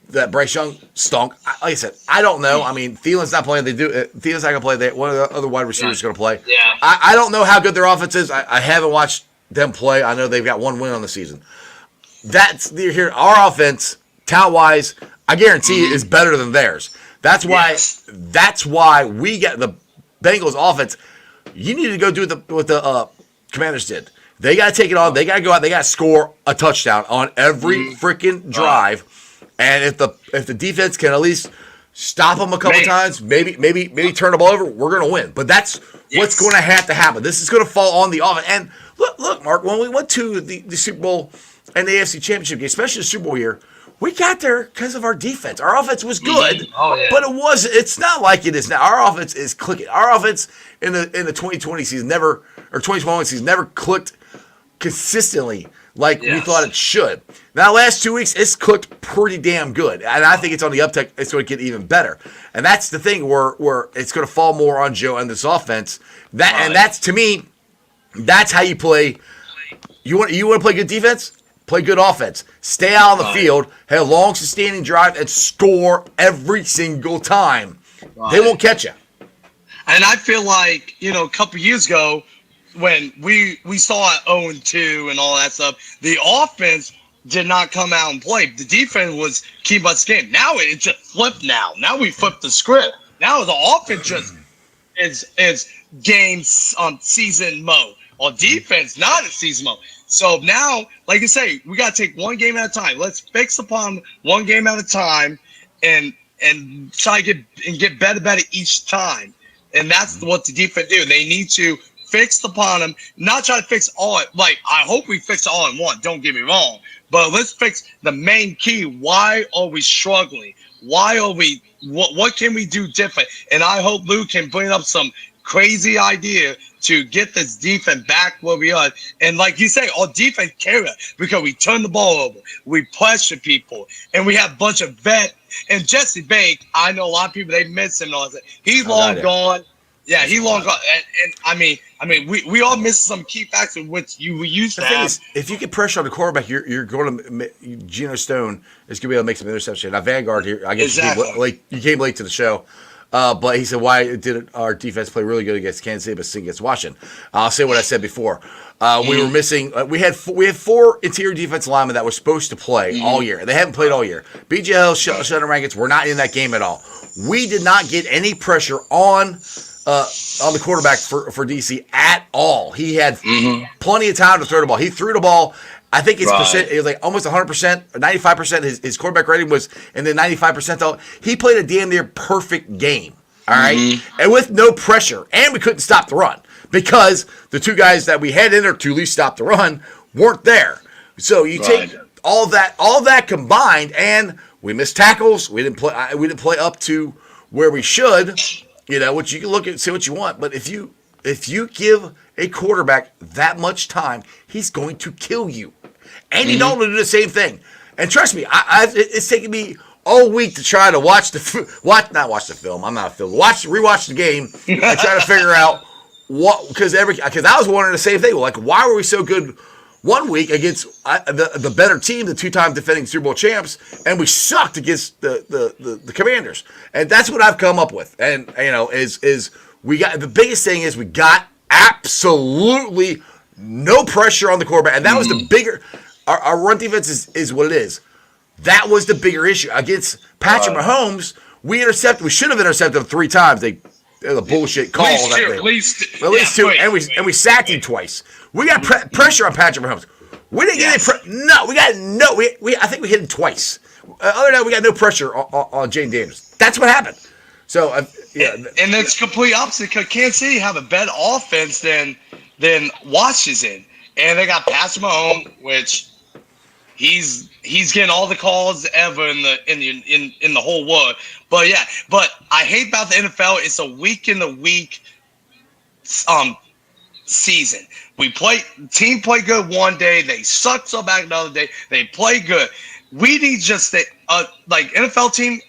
That Bryce Young stunk. Like I said, I don't know. I mean, Thielen's not playing. Thielen's not going to play. One of the other wide receivers is going to play. Yeah. I don't know how good their offense is. I haven't watched them play. I know they've got one win on the season. Here. Our offense, talent-wise, I guarantee is better than theirs. That's why we get the Bengals offense. You need to go do what the Commanders did. They got to take it on. They got to go out. They got to score a touchdown on every freaking drive. And if the defense can at least stop them a couple times, maybe turn the ball over, we're going to win. But that's what's going to have to happen. This is going to fall on the offense. And look, Mark, when we went to the Super Bowl and the AFC Championship game, especially the Super Bowl year, we got there because of our defense. Our offense was good, but it's not like it is now. Our offense is clicking. Our offense in the 2020 season 2021 season never clicked consistently like we thought it should. Now, last 2 weeks, it's clicked pretty damn good. And I think it's on the uptick. It's going to get even better. And that's the thing where it's going to fall more on Joe and this offense. And that's, to me, that's how you play. You want to play good defense? Play good offense. Stay out on the field, have a long, sustaining drive, and score every single time. They won't catch you. And I feel like, a couple years ago, when we saw it 0-2 and all that stuff, the offense did not come out and play. The defense was keep us game. Now it just flipped. Now we flipped the script. Now the offense just is game season mode. Or defense not in season mode. So now, like I say, we got to take one game at a time. Let's fix upon one game at a time and try to get better each time. And that's what the defense do. They need to fix upon them, not try to fix all. Like, I hope we fix all in one. Don't get me wrong. But let's fix the main key. Why are we struggling? Why are we? What can we do different? And I hope Lou can bring up some crazy idea to get this defense back where we are. And like you say, our defense carry us because we turn the ball over, we pressure people, and we have a bunch of vet. And Jesse Bank, I know a lot of people, they miss him and all that. He's long gone. Yeah, he long gone. And I mean, we all miss some key facts of which we used to have. Is, if you get pressure on the quarterback, you're going to Geno Stone is going to be able to make some interception. Now Vanguard here, I guess you came late to the show, but he said, "Why did our defense play really good against Kansas City, but sing against Washington?" I'll say what I said before. We were missing. We had 4 interior defense linemen that were supposed to play all year. They haven't played all year. B.J. Hill, Sheldon Rankins were not in that game at all. We did not get any pressure on the quarterback for DC at all. He had plenty of time to throw the ball. He threw the ball. I think his percent, it was like almost 100%, 95%. His quarterback rating was in the 95 percentile. He played a damn near perfect game. All right, and with no pressure, and we couldn't stop the run because the 2 guys that we had in there to at least stop the run weren't there. So you take all that combined, and we missed tackles. We didn't play up to where we should. Which you can look at and say what you want, but if you give a quarterback that much time, he's going to kill you. And you don't do the same thing. And trust me, it's taken me all week to try to rewatch the film. I'm not a film. Rewatch the game and try to figure out what, because I was wondering the same thing. Like, why were we so good one week against the better team, the 2-time defending Super Bowl champs, and we sucked against the Commanders. And that's what I've come up with. And is we got the biggest thing is we got absolutely no pressure on the quarterback, and that was the bigger. Our run defense is what it is. That was the bigger issue against Patrick Mahomes. We should have intercepted him 3 times. They the bullshit call. At least two, and we sacked him twice. We got pressure on Patrick Mahomes. We didn't get any I think we hit him twice. Other than that, we got no pressure on Jaden Daniels. That's what happened. So and it's complete opposite because Kansas City have a better offense than Washington, and they got Patrick Mahomes, which he's getting all the calls ever in the whole world. But I hate about the NFL. It's a week in the week season. Team play good one day, they suck so bad another day. They play good. We need just stay NFL team.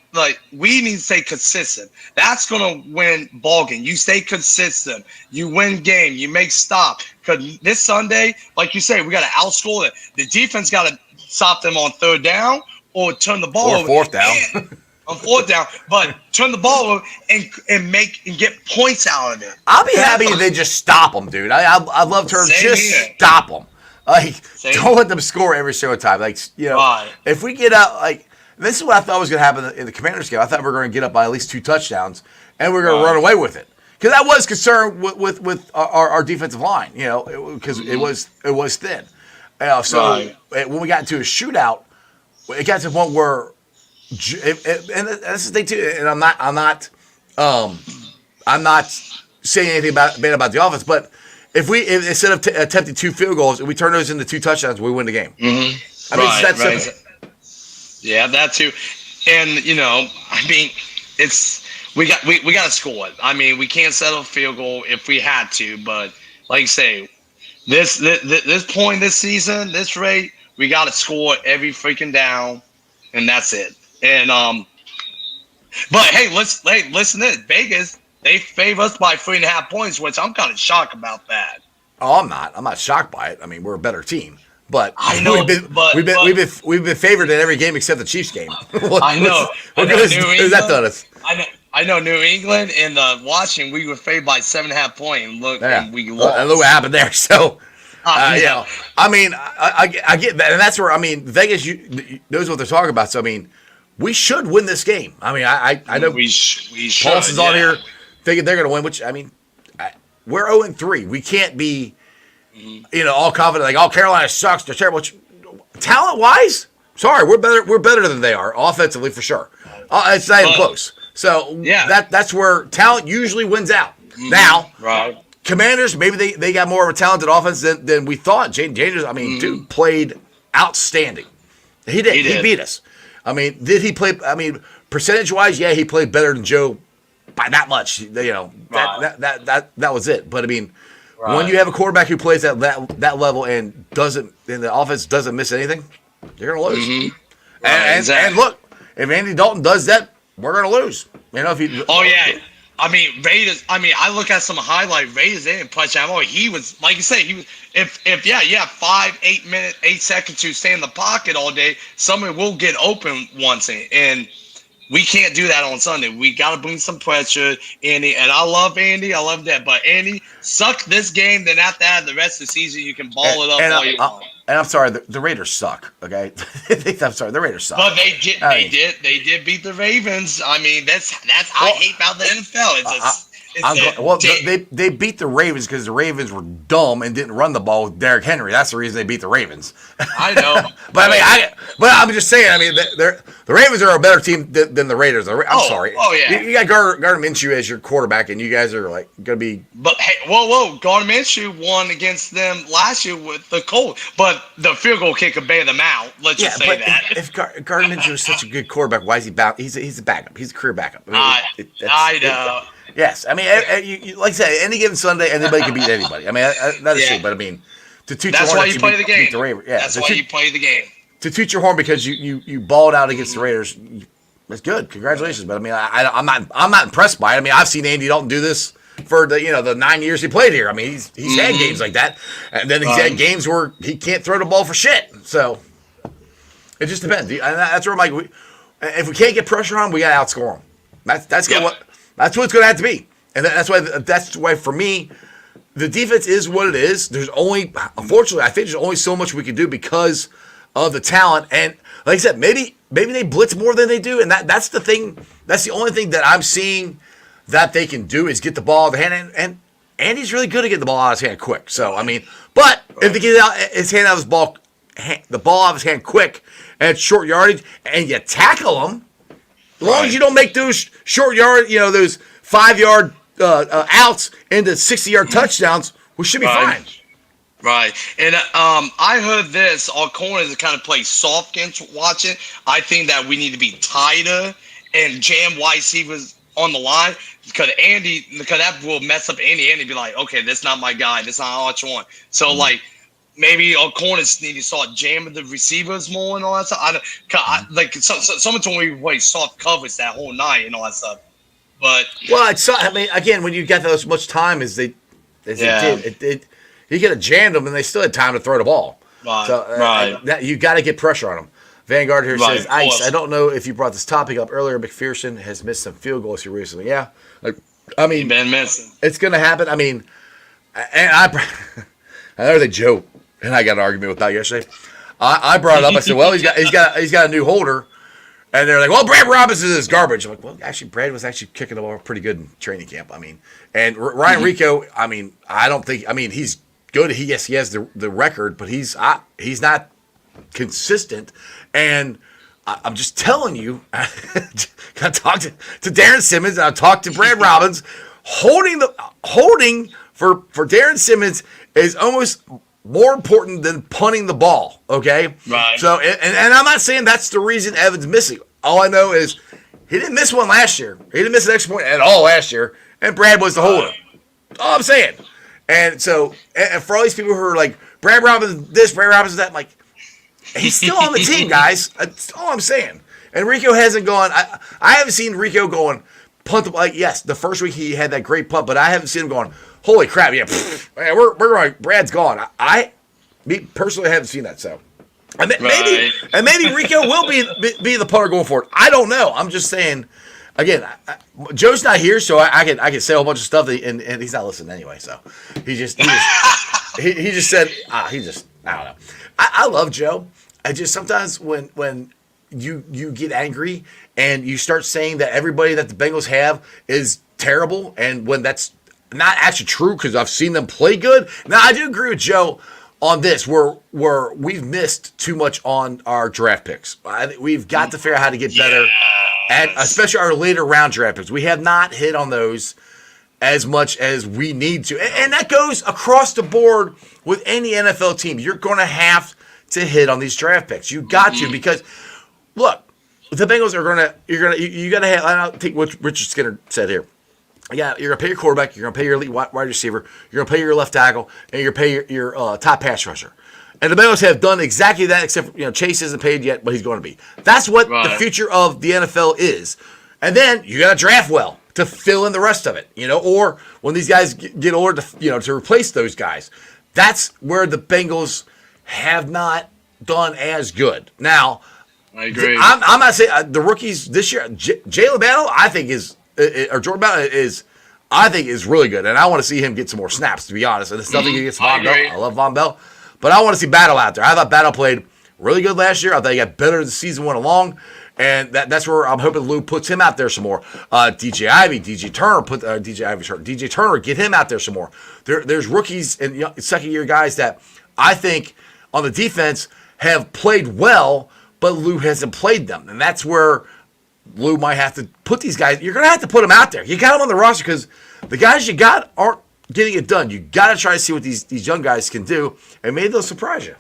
We need to stay consistent. That's gonna win ball game. You stay consistent. You win game. You make stop. Because this Sunday, like you say, we got to outscore it. The defense got to stop them on 3rd down or turn the ball over. 4th down. On 4th down, but turn the ball over and get points out of it. I'll be happy if they just stop them, dude. I'd love to stop them. Don't let them score every single time. If we get out, this is what I thought was going to happen in the Commanders game. I thought we were going to get up by at least 2 touchdowns, and we are going to run away with it. Because I was concerned with our defensive line, because it was thin. When we got into a shootout, it got to the point where, and that's the thing too. And I'm not saying anything bad about the offense, but if instead of attempting 2 field goals, if we turn those into 2 touchdowns, we win the game. Mm-hmm. It's that simple. Yeah, that too. And we got to score it. We can't settle a field goal if we had to, but like you say, this point this season, this rate, we got to score every freaking down, and that's it. And but hey, listen to this. Vegas, they favor us by 3.5 points, which I'm kind of shocked about that. Oh, I'm not. I'm not shocked by it. We're a better team. But I know we've been favored in every game except the Chiefs game. I know. What has that done us? I know New England and Washington, we were favored by 7.5 points, and we lost. And look what happened there. So, I get that, and that's where Vegas knows what they're talking about. So, we should win this game. I know we should. Paulson's on here thinking they're going to win. Which we're 0-3. We can't be, all confident Carolina sucks. They're terrible. Talent wise, sorry, we're better. We're better than they are offensively for sure. It's not even close. So that's where talent usually wins out. Mm-hmm. Now, Commanders, maybe they got more of a talented offense than we thought. Jaden Daniels, dude played outstanding. He did. He beat us. Did he play? Percentage wise, yeah, he played better than Joe by that much. That was it. But when you have a quarterback who plays at that level and the offense doesn't miss anything, you're gonna lose. Mm-hmm. And look, if Andy Dalton does that, we're gonna lose. Raiders. I look at some highlight. Raiders didn't punch out. He was, like you say, he was. If 8 seconds to stay in the pocket all day, somebody will get open once, and we can't do that on Sunday. We got to bring some pressure, Andy. And I love Andy. I love that. But Andy, suck this game. Then after that, the rest of the season, you can ball it up all you want. And I'm sorry, the Raiders suck. Okay, I'm sorry, the Raiders suck. But they did beat the Ravens. That's I hate about the NFL. They beat the Ravens because the Ravens were dumb and didn't run the ball with Derrick Henry. That's the reason they beat the Ravens. I know, but I'm just saying. The Ravens are a better team than the Raiders. I'm sorry. Oh yeah, you got Gardner Minshew as your quarterback, and you guys are gonna be. But hey, whoa! Gardner Minshew won against them last year with the Colts, but the field goal kicker bailed them out. Let's just say that. If Gardner Minshew is such a good quarterback, why is he back? He's a backup. He's a career backup. I know. Yes, like I said, any given Sunday, anybody can beat anybody. That is true. But to toot your horn, that's why you play the game. That's why you play the game. To toot your horn because you balled out against the Raiders, that's good. Congratulations. But I'm not impressed by it. I've seen Andy Dalton do this for the 9 years he played here. He's had games like that, and then he's had games where he can't throw the ball for shit. So it just depends. And that's where I'm like, if we can't get pressure on him, we got to outscore him. That's what it's going to have to be. And that's why for me, the defense is what it is. Unfortunately, I think there's only so much we can do because of the talent. And like I said, maybe they blitz more than they do, and that's the thing. That's the only thing that I'm seeing that they can do is get the ball out of the hand. And Andy's really good at getting the ball out of his hand quick. So I mean, but if they get his hand out of the ball out of his hand quick and it's short yardage, and you tackle him, as long as you don't make those short yard, those 5-yard outs into 60-yard touchdowns, we should be fine. Right. And I heard this. Our corners kind of play soft against watching. I think that we need to be tighter and jam wide receivers on the line because that will mess up Andy. Andy be like, okay, that's not my guy. That's not what you want. So, maybe our corners need to start jamming the receivers more and all that stuff. Someone told me we play soft covers that whole night and all that stuff. But again, when you get as much time as they did, you could have jammed them and they still had time to throw the ball. Right. So you got to get pressure on them. Vanguard here says, Ice, I don't know if you brought this topic up earlier. McPherson has missed some field goals here recently. Yeah. Been missing. It's going to happen. I mean, and I know they joke, and I got an argument with that yesterday. I brought it up. I said, well, he's got a new holder. And they're like, well, Brad Robinson is garbage. I'm like, well, actually, Brad was actually kicking the ball pretty good in training camp. I mean, and Ryan Rico, I mean, he's good. He has the record, but he's not consistent. And I'm just telling you, I talked to Darren Simmons, and I talked to Brad Robbins. Holding for Darren Simmons is almost more important than punting the ball, okay? Right. So, and I'm not saying that's the reason Evan's missing. All I know is he didn't miss one last year. He didn't miss an extra point at all last year, and Brad was the holder. All I'm saying. And so, and for all these people who are like, Brad Robinson this, Brad Robinson that, I'm like, he's still on the team, guys. That's all I'm saying. And Rico hasn't gone. I haven't seen Rico going punt the ball. Yes, the first week he had that great punt, but I haven't seen him going, holy crap, yeah, man, we're going, Brad's gone. Me personally haven't seen that, so. And maybe Rico will be the punter going forward. I don't know. I'm just saying, again, Joe's not here, so I can say a whole bunch of stuff, and he's not listening anyway, so. He just said, I don't know. I love Joe. I just sometimes when you get angry and you start saying that everybody that the Bengals have is terrible, and when that's not actually true because I've seen them play good. Now, I do agree with Joe on this, where we've missed too much on our draft picks. We've got to figure out how to get better, and especially our later round draft picks. We have not hit on those as much as we need to. And that goes across the board with any NFL team. You're going to have to hit on these draft picks. You got to, because look, the Bengals are you got to have, I don't think what Richard Skinner said here. Yeah, you're going to pay your quarterback, you're going to pay your elite wide receiver, you're going to pay your left tackle, and you're going to pay your top pass rusher. And the Bengals have done exactly that, except Chase isn't paid yet, but he's going to be. That's what the future of the NFL is. And then you got to draft well to fill in the rest of it, or when these guys get older, to replace those guys. That's where the Bengals have not done as good. Now, I agree. I'm not saying the rookies this year. Jalen Battle, I think or Jordan Battle I think is really good, and I want to see him get some more snaps. To be honest, and it's nothing against Von Bell. I love Von Bell, but I want to see Battle out there. I thought Battle played really good last year. I thought he got better as the season went along. And that's where I'm hoping Lou puts him out there some more. DJ Ivy, DJ Turner, get him out there some more. There's rookies and second-year guys that I think on the defense have played well, but Lou hasn't played them. And that's where Lou might have to put these guys. You're going to have to put them out there. You got them on the roster because the guys you got aren't getting it done. You got to try to see what these young guys can do, and maybe they'll surprise you.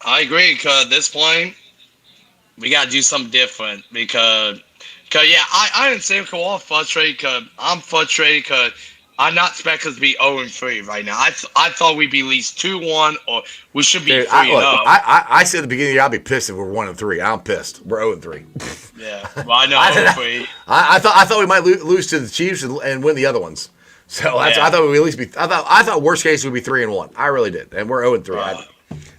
I agree, because at this point, we got to do something different because I didn't say we're all frustrated because I'm frustrated because I'm not expecting us to be 0-3 right now. I thought we'd be at least 2-1 or we should be 3-0. I said at the beginning of the year, I'll be pissed if we're 1-3. I'm pissed. We're 0-3. Yeah, well, I know 0-3. I thought we might lose to the Chiefs and win the other ones. So I thought we would at least be. I thought worst case would be 3-1. I really did, and we're 0-3. I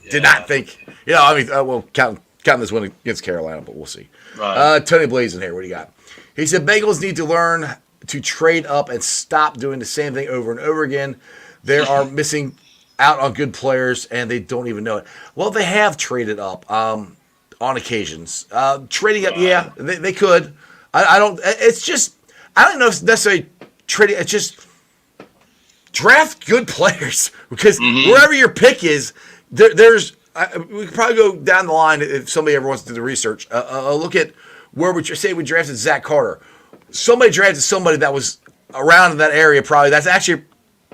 did not think. We'll count this win against Carolina, but we'll see. Right. Tony Blaze in here. What do you got? He said Bengals need to learn to trade up and stop doing the same thing over and over again. they are missing out on good players, and they don't even know it. Well, they have traded up on occasions. Trading up, yeah, they could. I don't. It's just I don't know if it's necessarily trading. It's just draft good players because wherever your pick is, there's. We could probably go down the line if somebody ever wants to do the research. Look at where we drafted Zach Carter. Somebody drafted somebody that was around in that area probably. That's actually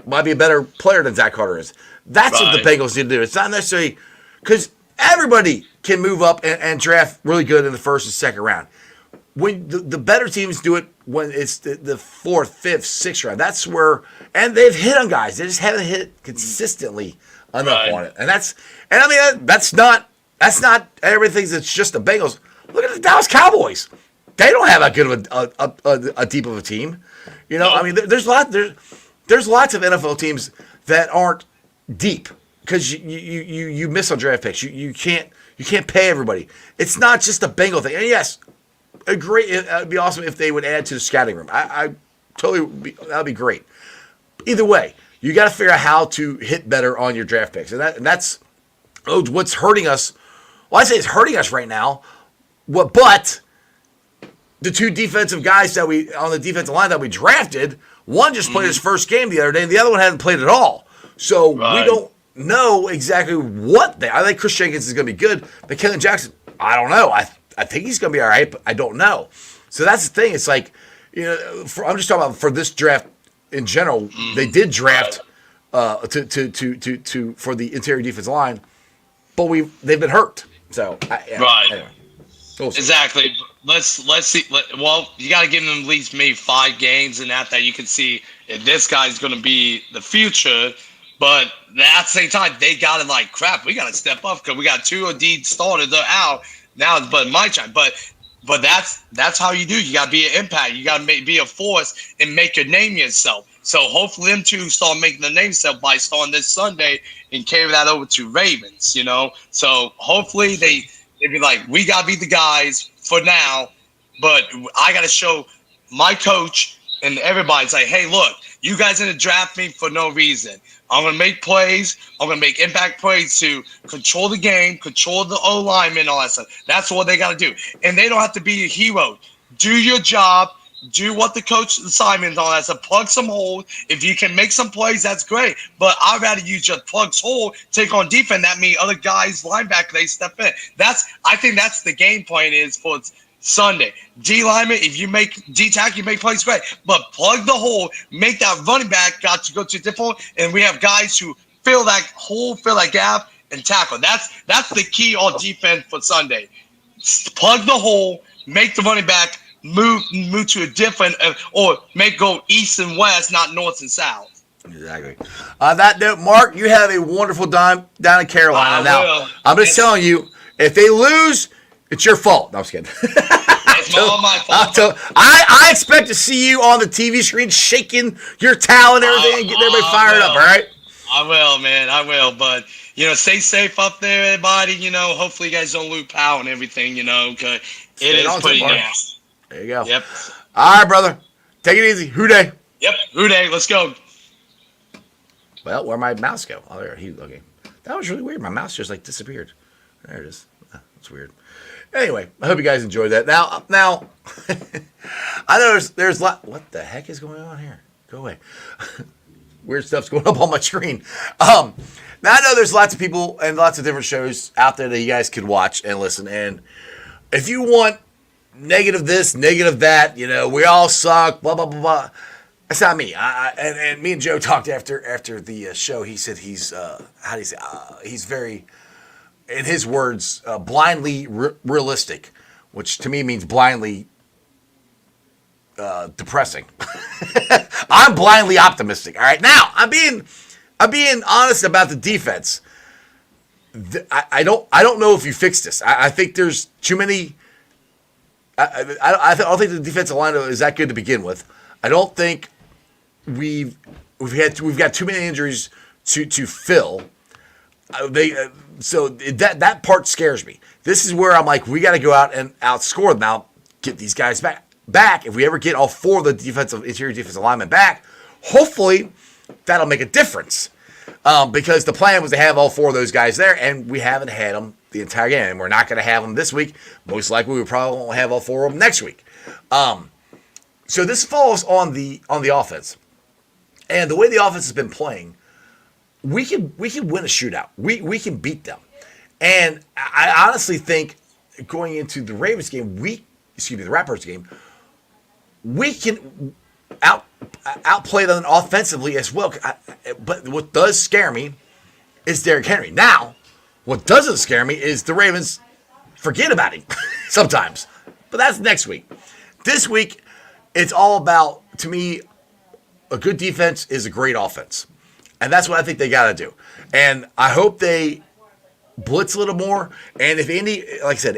might be a better player than Zach Carter is. That's what the Bengals need to do. It's not necessarily because everybody can move up and draft really good in the first and second round. When the better teams do it when it's the fourth, fifth, sixth round. That's where and they've hit on guys. They just haven't hit consistently enough on it. That's not everybody thinks it's just the Bengals. Look at the Dallas Cowboys. They don't have that good of a deep of a team. You know, I mean, there's lots of NFL teams that aren't deep because you miss on draft picks. You can't pay everybody. It's not just a Bengal thing. And yes, it'd be awesome if they would add to the scouting room. I totally that'd be great. Either way, you got to figure out how to hit better on your draft picks, and that's what's hurting us. Well, I say it's hurting us right now. But the two defensive guys that on the defensive line that we drafted, one just played his first game the other day, and the other one hadn't played at all. So we don't know exactly what I think Chris Jenkins is going to be good, but Kellen Jackson, I don't know. I think he's going to be all right, but I don't know. So that's the thing. It's like, you know, I'm just talking about for this draft in general. They did draft for the interior defensive line, but they've been hurt. So anyway. Exactly. Let's see. Well, you got to give them at least maybe 5 games, and that you can see if this guy's going to be the future. But at the same time, they got to crap. We got to step up because we got 2 indeed starters. They're out now. It's but my time. But that's how you do. You got to be an impact. You got to be a force and make your name yourself. So hopefully them two start making the name yourself by starting this Sunday and carry that over to Ravens. You know. So hopefully they'd be like, we got to be the guys for now, but I got to show my coach and everybody's like, hey, look, you guys didn't draft me for no reason. I'm going to make plays. I'm going to make impact plays to control the game, control the O-lineman, all that stuff. That's what they got to do. And they don't have to be a hero. Do your job. Do what the coach assignments all that stuff. Plug some holes. If you can make some plays, that's great. But I'd rather you just plug hole, take on defense. That means other guys, linebacker, they step in. I think that's the game plan is for Sunday. D lineman, if you make D tackle, you make plays great. But plug the hole, make that running back got to go to different, and we have guys who fill that hole, fill that gap, and tackle. That's the key on defense for Sunday. Plug the hole, make the running back move to a different or make go east and west, not north and south. Exactly. On that note, Mark, you have a wonderful time down in Carolina. Now, I'm just telling you, if they lose, it's your fault. No, I'm just kidding. It's all my fault. I expect to see you on the TV screen shaking your towel and everything and getting everybody fired up, all right? I will, man. I will. But, stay safe up there, everybody. Hopefully you guys don't lose power and everything, because it is pretty nasty. There you go. Yep. All right, brother. Take it easy. Hooday. Yep. Hooday. Let's go. Well, where'd my mouse go? Oh, there. Okay. That was really weird. My mouse just disappeared. There it is. That's weird. Anyway, I hope you guys enjoyed that. Now, I know there's a lot. What the heck is going on here? Go away. Weird stuff's going up on my screen. Now I know there's lots of people and lots of different shows out there that you guys could watch and listen. And if you want negative this, negative that, we all suck, blah, blah, blah, blah. That's not me. And me and Joe talked after the show. He said he's, how do you say, he's very, in his words, blindly realistic, which to me means blindly depressing. I'm blindly optimistic. All right. Now, I'm being honest about the defense. I don't know if you fix this. I think there's too many. I don't think the defensive line is that good to begin with. I don't think we've got too many injuries to fill. So that part scares me. This is where I'm like, we got to go out and outscore them. Now, get these guys back. If we ever get all 4 of the interior defensive linemen back, hopefully that'll make a difference. Because the plan was to have all 4 of those guys there, and we haven't had them the entire game. And we're not going to have them this week. Most likely, we probably won't have all 4 of them next week. So this falls on the offense, and the way the offense has been playing, we can win a shootout. We can beat them, and I honestly think going into the Ravens game, the Raptors game, we can outplay them offensively as well. But what does scare me is Derrick Henry. Now, what doesn't scare me is the Ravens forget about him sometimes. But that's next week. This week, it's all about, to me, a good defense is a great offense. And that's what I think they got to do. And I hope they blitz a little more. And if Andy, like I said,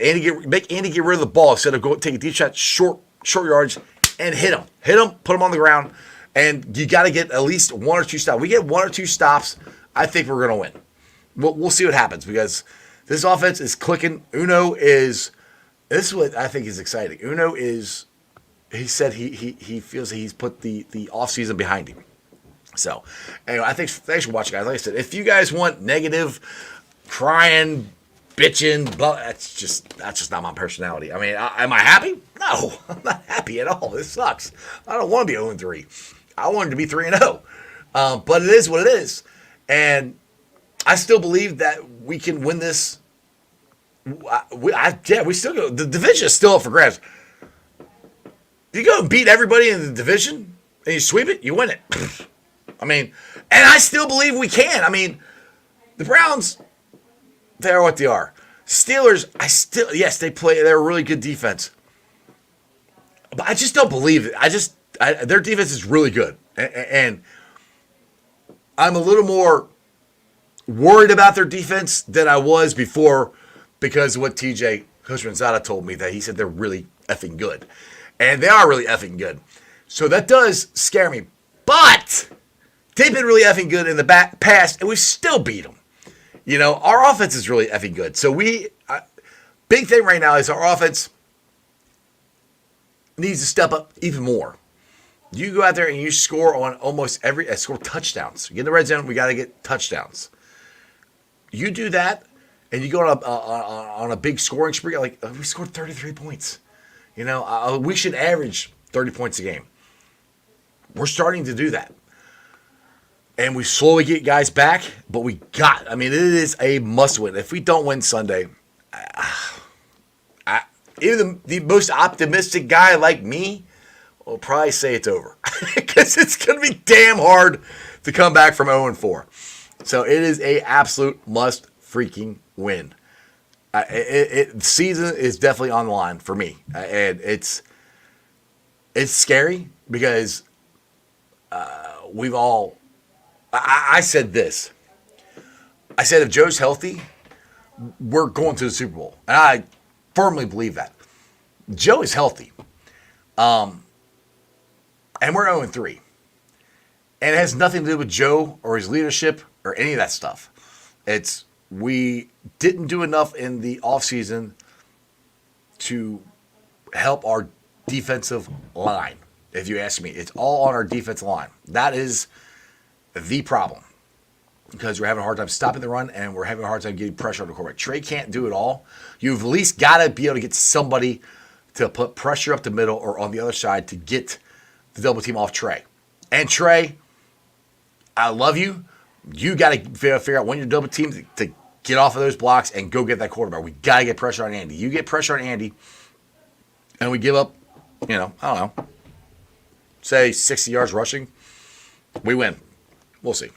make Andy get rid of the ball instead of go take a deep shot, short yards, and hit him. Hit him, put him on the ground. And you got to get at least 1 or 2 stops. We get 1 or 2 stops, I think we're going to win. We'll see what happens because this offense is clicking. This is what I think is exciting. He said he feels he's put the offseason behind him. So, anyway, thanks for watching, guys. Like I said, if you guys want negative, crying, bitching, that's just not my personality. I mean, am I happy? No, I'm not happy at all. This sucks. I don't want to be 0-3. I wanted to be 3-0. But it is what it is. And I still believe that we can win this. We still go. The division is still up for grabs. You go and beat everybody in the division and you sweep it, you win it. I mean, and I still believe we can. I mean, the Browns, they are what they are. Steelers, yes, they're a really good defense. But I just don't believe it. Their defense is really good. And I'm a little more worried about their defense than I was before because of what TJ Houshmandzadeh told me, that he said they're really effing good. And they are really effing good. So that does scare me. But they've been really effing good in the past, and we still beat them. You know, our offense is really effing good. So big thing right now is our offense needs to step up even more. You go out there and you score on almost score touchdowns. You get in the red zone, we got to get touchdowns. You do that, and you go on a big scoring spree, like we scored 33 points. You know, we should average 30 points a game. We're starting to do that. And we slowly get guys back, but it is a must win. If we don't win Sunday, even the most optimistic guy like me will probably say it's over. Because it's going to be damn hard to come back from 0-4. So it is a absolute must freaking win. The season is definitely on the line for me. And it's scary because we've all... I said this. I said if Joe's healthy, we're going to the Super Bowl. And I firmly believe that. Joe is healthy. And we're 0-3. And it has nothing to do with Joe or his leadership or any of that stuff. We didn't do enough in the offseason to help our defensive line, if you ask me. It's all on our defensive line. That is the problem. Because we're having a hard time stopping the run, and we're having a hard time getting pressure on the quarterback. Trey can't do it all. You've at least got to be able to get somebody to put pressure up the middle or on the other side to get the double team off Trey. And Trey, I love you. You got to figure out when you're double teamed to get off of those blocks and go get that quarterback. We got to get pressure on Andy. You get pressure on Andy, and we give up, I don't know, say 60 yards rushing, we win. We'll see.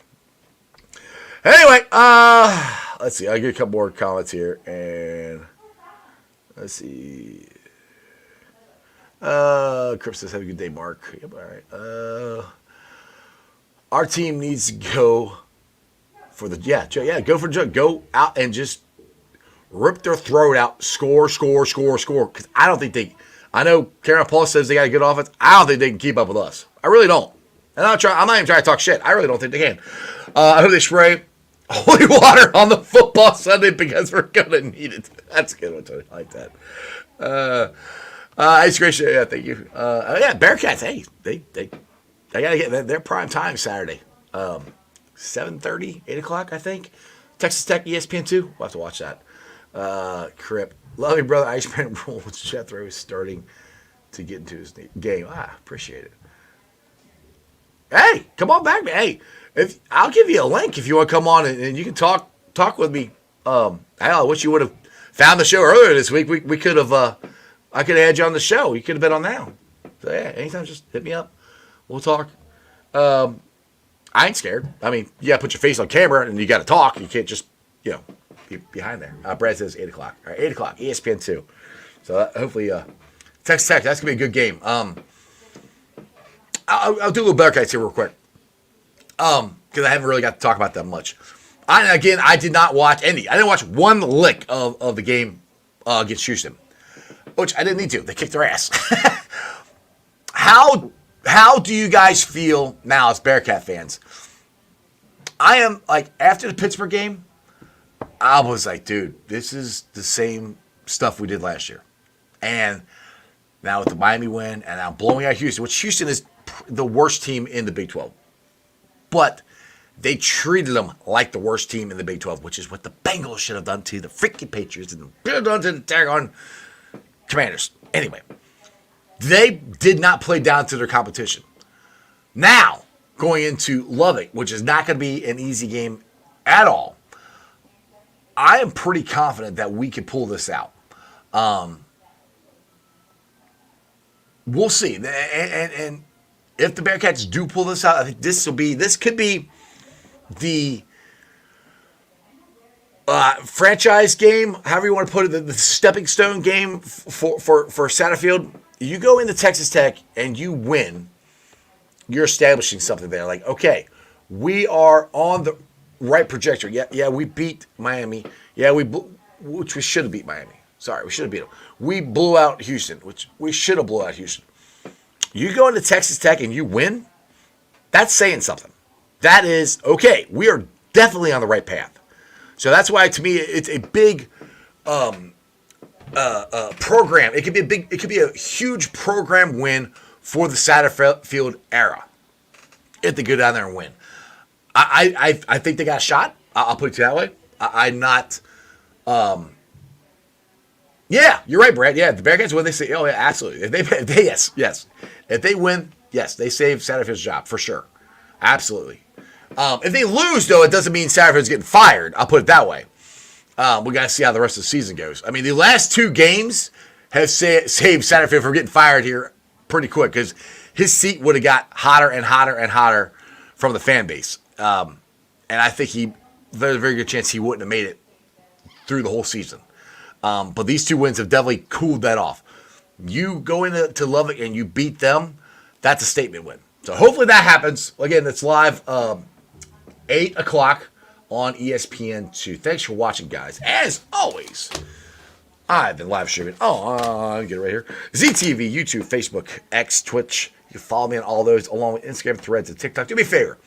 Anyway, let's see. I'll get a couple more comments here, and let's see. Crip says, have a good day, Mark. Yep, all right. Our team needs to go for go for Joe. Go out and just rip their throat out. Score. Because I don't think I know Karen Paul says they got a good offense. I don't think they can keep up with us. I really don't. And I'm not even trying to talk shit. I really don't think they can. I hope they spray holy water on the football Sunday because we're going to need it. That's a good one, Tony. I like that. Ice Grace, yeah, thank you. Bearcats, hey, they got to get their prime time Saturday. 7:30, 8 o'clock, I think. Texas Tech, ESPN2. We'll have to watch that. Crip. Love you, brother. Iceman rules. Jethro is starting to get into his game. Appreciate it. Hey, come on back, man. Hey, I'll give you a link if you want to come on and you can talk with me. I wish you would have found the show earlier this week. We could have. I could have had you on the show. You could have been on now. So yeah, anytime, just hit me up. We'll talk. I ain't scared. I mean, you gotta put your face on camera and you gotta talk. You can't just, be behind there. Brad says 8 o'clock. All right, 8 o'clock, ESPN2. So hopefully, Texas Tech, that's gonna be a good game. I'll do a little Bearcats here real quick. Because I haven't really got to talk about that much. I did not watch any. I didn't watch one lick of the game against Houston, which I didn't need to. They kicked their ass. How do you guys feel now as Bearcat fans? I am, like, after the Pittsburgh game, I was like, dude, this is the same stuff we did last year. And now with the Miami win and now blowing out Houston, which Houston is the worst team in the Big 12. But they treated them like the worst team in the Big 12, which is what the Bengals should have done to the freaking Patriots and done to the Dagon Commanders. Anyway, they did not play down to their competition. Now, going into Lubbock, which is not going to be an easy game at all, I am pretty confident that we can pull this out. We'll see. And if the Bearcats do pull this out, I think this could be the franchise game, however you want to put it, the stepping stone game for Satterfield. You go into Texas Tech and you win, you're establishing something there. Like, okay, we are on the right trajectory. Yeah, we beat Miami. Yeah, which we should have beat Miami. Sorry, we should have beat them. We blew out Houston, which we should have blew out Houston. You go into Texas Tech and you win, that's saying something. That is, okay, we are definitely on the right path. So that's why, to me, it's a big program. It could be a huge program win for the Satterfield era if they go down there and win. I think they got a shot. I'll put it that way. I'm not. Yeah, you're right, Brad. Yeah, the Bearcats win. They say, oh yeah, absolutely. If they yes. If they win, yes, they save Satterfield's job for sure, absolutely. If they lose, though, it doesn't mean Satterfield's getting fired. I'll put it that way. We got to see how the rest of the season goes. I mean, the last two games have saved Satterfield from getting fired here pretty quick because his seat would have got hotter and hotter and hotter from the fan base. And I think there's a very good chance he wouldn't have made it through the whole season. But these two wins have definitely cooled that off. You go into Lubbock and you beat them, that's a statement win. So hopefully that happens. Again, it's live 8 o'clock on ESPN2. Thanks for watching, guys. As always, I've been live streaming. I'll get it right here. ZTV, YouTube, Facebook, X, Twitch. You can follow me on all those, along with Instagram, Threads, and TikTok. Do me a favor.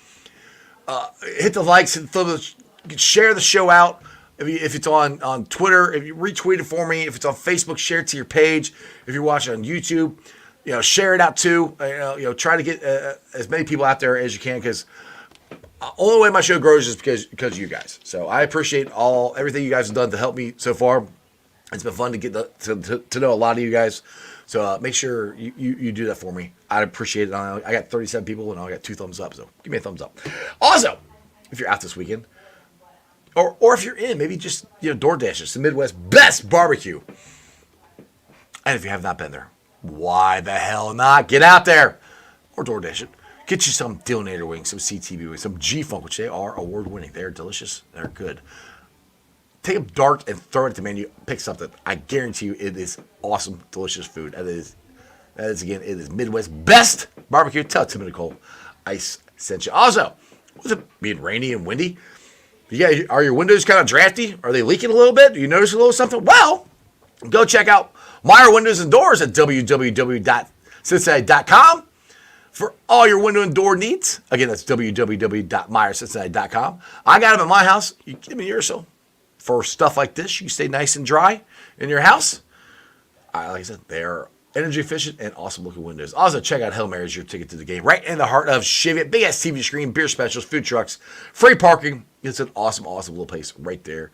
Hit the likes, share the show out. If it's on Twitter, if you retweet it for me. If it's on Facebook, share it to your page. If you're watching on YouTube, share it out too. Try to get as many people out there as you can, because only way my show grows is because of you guys. So I appreciate everything you guys have done to help me so far. It's been fun to get to know a lot of you guys. So make sure you do that for me. I'd appreciate it. I got 37 people and I got 2 thumbs up. So give me a thumbs up. Also, if you're out this weekend, or if you're in, maybe just DoorDash. It's the Midwest's best barbecue. And if you have not been there, why the hell not? Get out there or DoorDash it. Get you some Dillinator wings, some CTV wings, some G-Funk, which they are award-winning. They're delicious. They're good. Take a dart and throw it at the menu. Pick something. I guarantee you it is awesome, delicious food. That is again, it is Midwest's best barbecue. Tell Tim and Nicole Ice sent you. Also, with it being rainy and windy, are your windows kind of drafty? Are they leaking a little bit? Do you notice a little something? Well, go check out Meyer Windows and Doors at www.cincinnati.com for all your window and door needs. Again, that's www.meyercincinnati.com. I got them at my house. You give me a year or so. For stuff like this, you stay nice and dry in your house. Like I said, they're energy efficient, and awesome looking windows. Also, check out Hail Mary's your ticket to the game. Right in the heart of Cheviot. Big ass TV screen, beer specials, food trucks, free parking. It's an awesome, awesome little place right there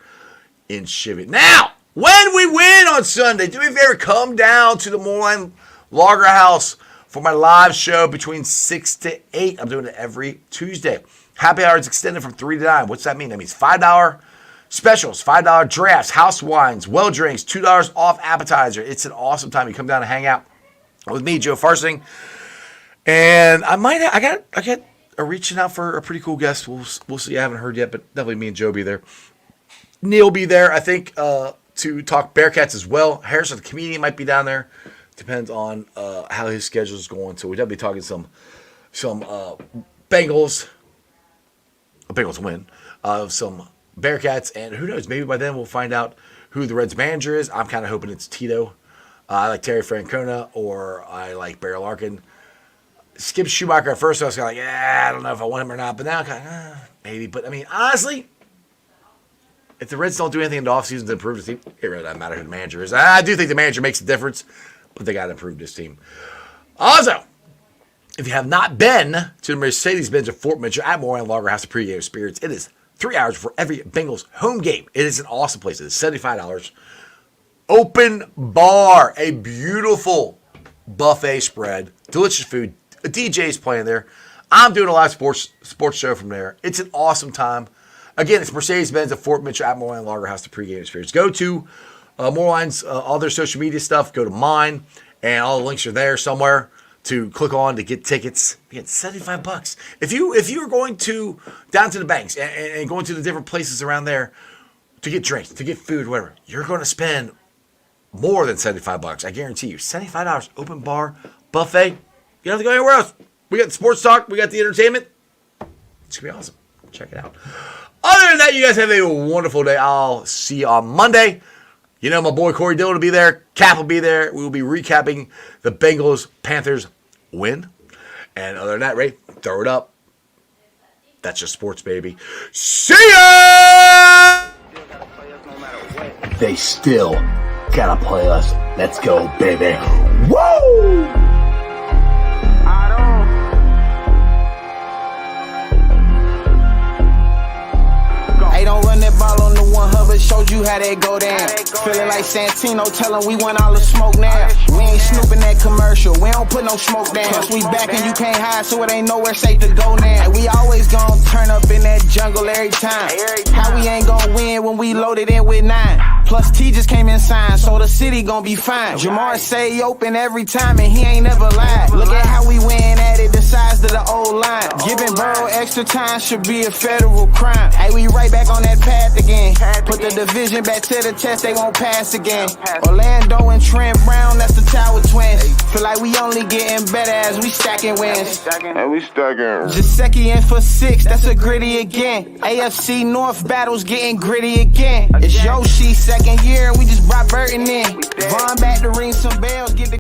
in Cheviot. Now, when we win on Sunday, do me a favor, come down to the Moorline Lager House for my live show between 6 to 8. I'm doing it every Tuesday. Happy hour is extended from 3 to 9. What's that mean? That means $5 specials, $5 drafts, house wines, well drinks, $2 off appetizer. It's an awesome time. You come down and hang out with me, Joe Farsing. And I got reaching out for a pretty cool guest. We'll see. I haven't heard yet, but definitely me and Joe be there. Neil will be there, I think, to talk Bearcats as well. Harrison, the comedian, might be down there. Depends on how his schedule is going. So we'll definitely be talking some Bengals. Bengals win. Some Bearcats, and who knows? Maybe by then we'll find out who the Reds manager is. I'm kind of hoping it's Tito. I like Terry Francona, or I like Barry Larkin. Skip Schumacher at first, I was kind of like, I don't know if I want him or not. But now I'm kind of, maybe. But, I mean, honestly, if the Reds don't do anything in the offseason to improve this team, it really doesn't matter who the manager is. I do think the manager makes a difference, but they got to improve this team. Also, if you have not been to the Mercedes-Benz of Fort Mitchell at Moorline Lager House of Pregame Experience, it is 3 hours before every Bengals home game. It is an awesome place. It is $75. Open bar, a beautiful buffet spread, delicious food. A DJ's playing there. I'm doing a live sports show from there. It's an awesome time. Again, it's Mercedes-Benz of Fort Mitchell at Moorline Lager House, the pregame experience. Go to Moorline's all their social media stuff. Go to mine, and all the links are there somewhere to click on to get tickets. Again, $75. If you're going to down to the banks and going to the different places around there to get drinks, to get food, whatever, you're going to spend more than $75. I guarantee you. $75 open bar buffet. You don't have to go anywhere else. We got the sports talk. We got the entertainment. It's going to be awesome. Check it out. Other than that, you guys have a wonderful day. I'll see you on Monday. You know, my boy Corey Dillon will be there. Cap will be there. We will be recapping the Bengals-Panthers win. And other than that, Ray, throw it up. That's just sports, baby. See ya! They still gotta play us. Let's go, baby. Woo! They don't run that ball on the one Hubbard, showed you how that go down. Feeling like Santino, tell him we want all the smoke now. We ain't snooping that commercial, we don't put no smoke down. Plus we back and you can't hide, so it ain't nowhere safe to go now. And we always gon' turn up in that jungle every time. How we ain't gon' win when we loaded in with 9? Plus T just came in signed, so the city gon' be fine. Jamar say open every time and he ain't never lied. Look at how we win at it, the size of the old line. Giving Burrow extra time should be a federal crime. Hey, we right back on that path again. Put the division back to the test, they won't pass again. Orlando and Trent Brown, that's the Tower Twins. Feel like we only getting better as we stacking wins. And we stacking. Jaceki in for 6, that's a gritty again. AFC North battles getting gritty again. It's Yoshi second year, we just brought Burton in. Vaughn back to ring some bells, get the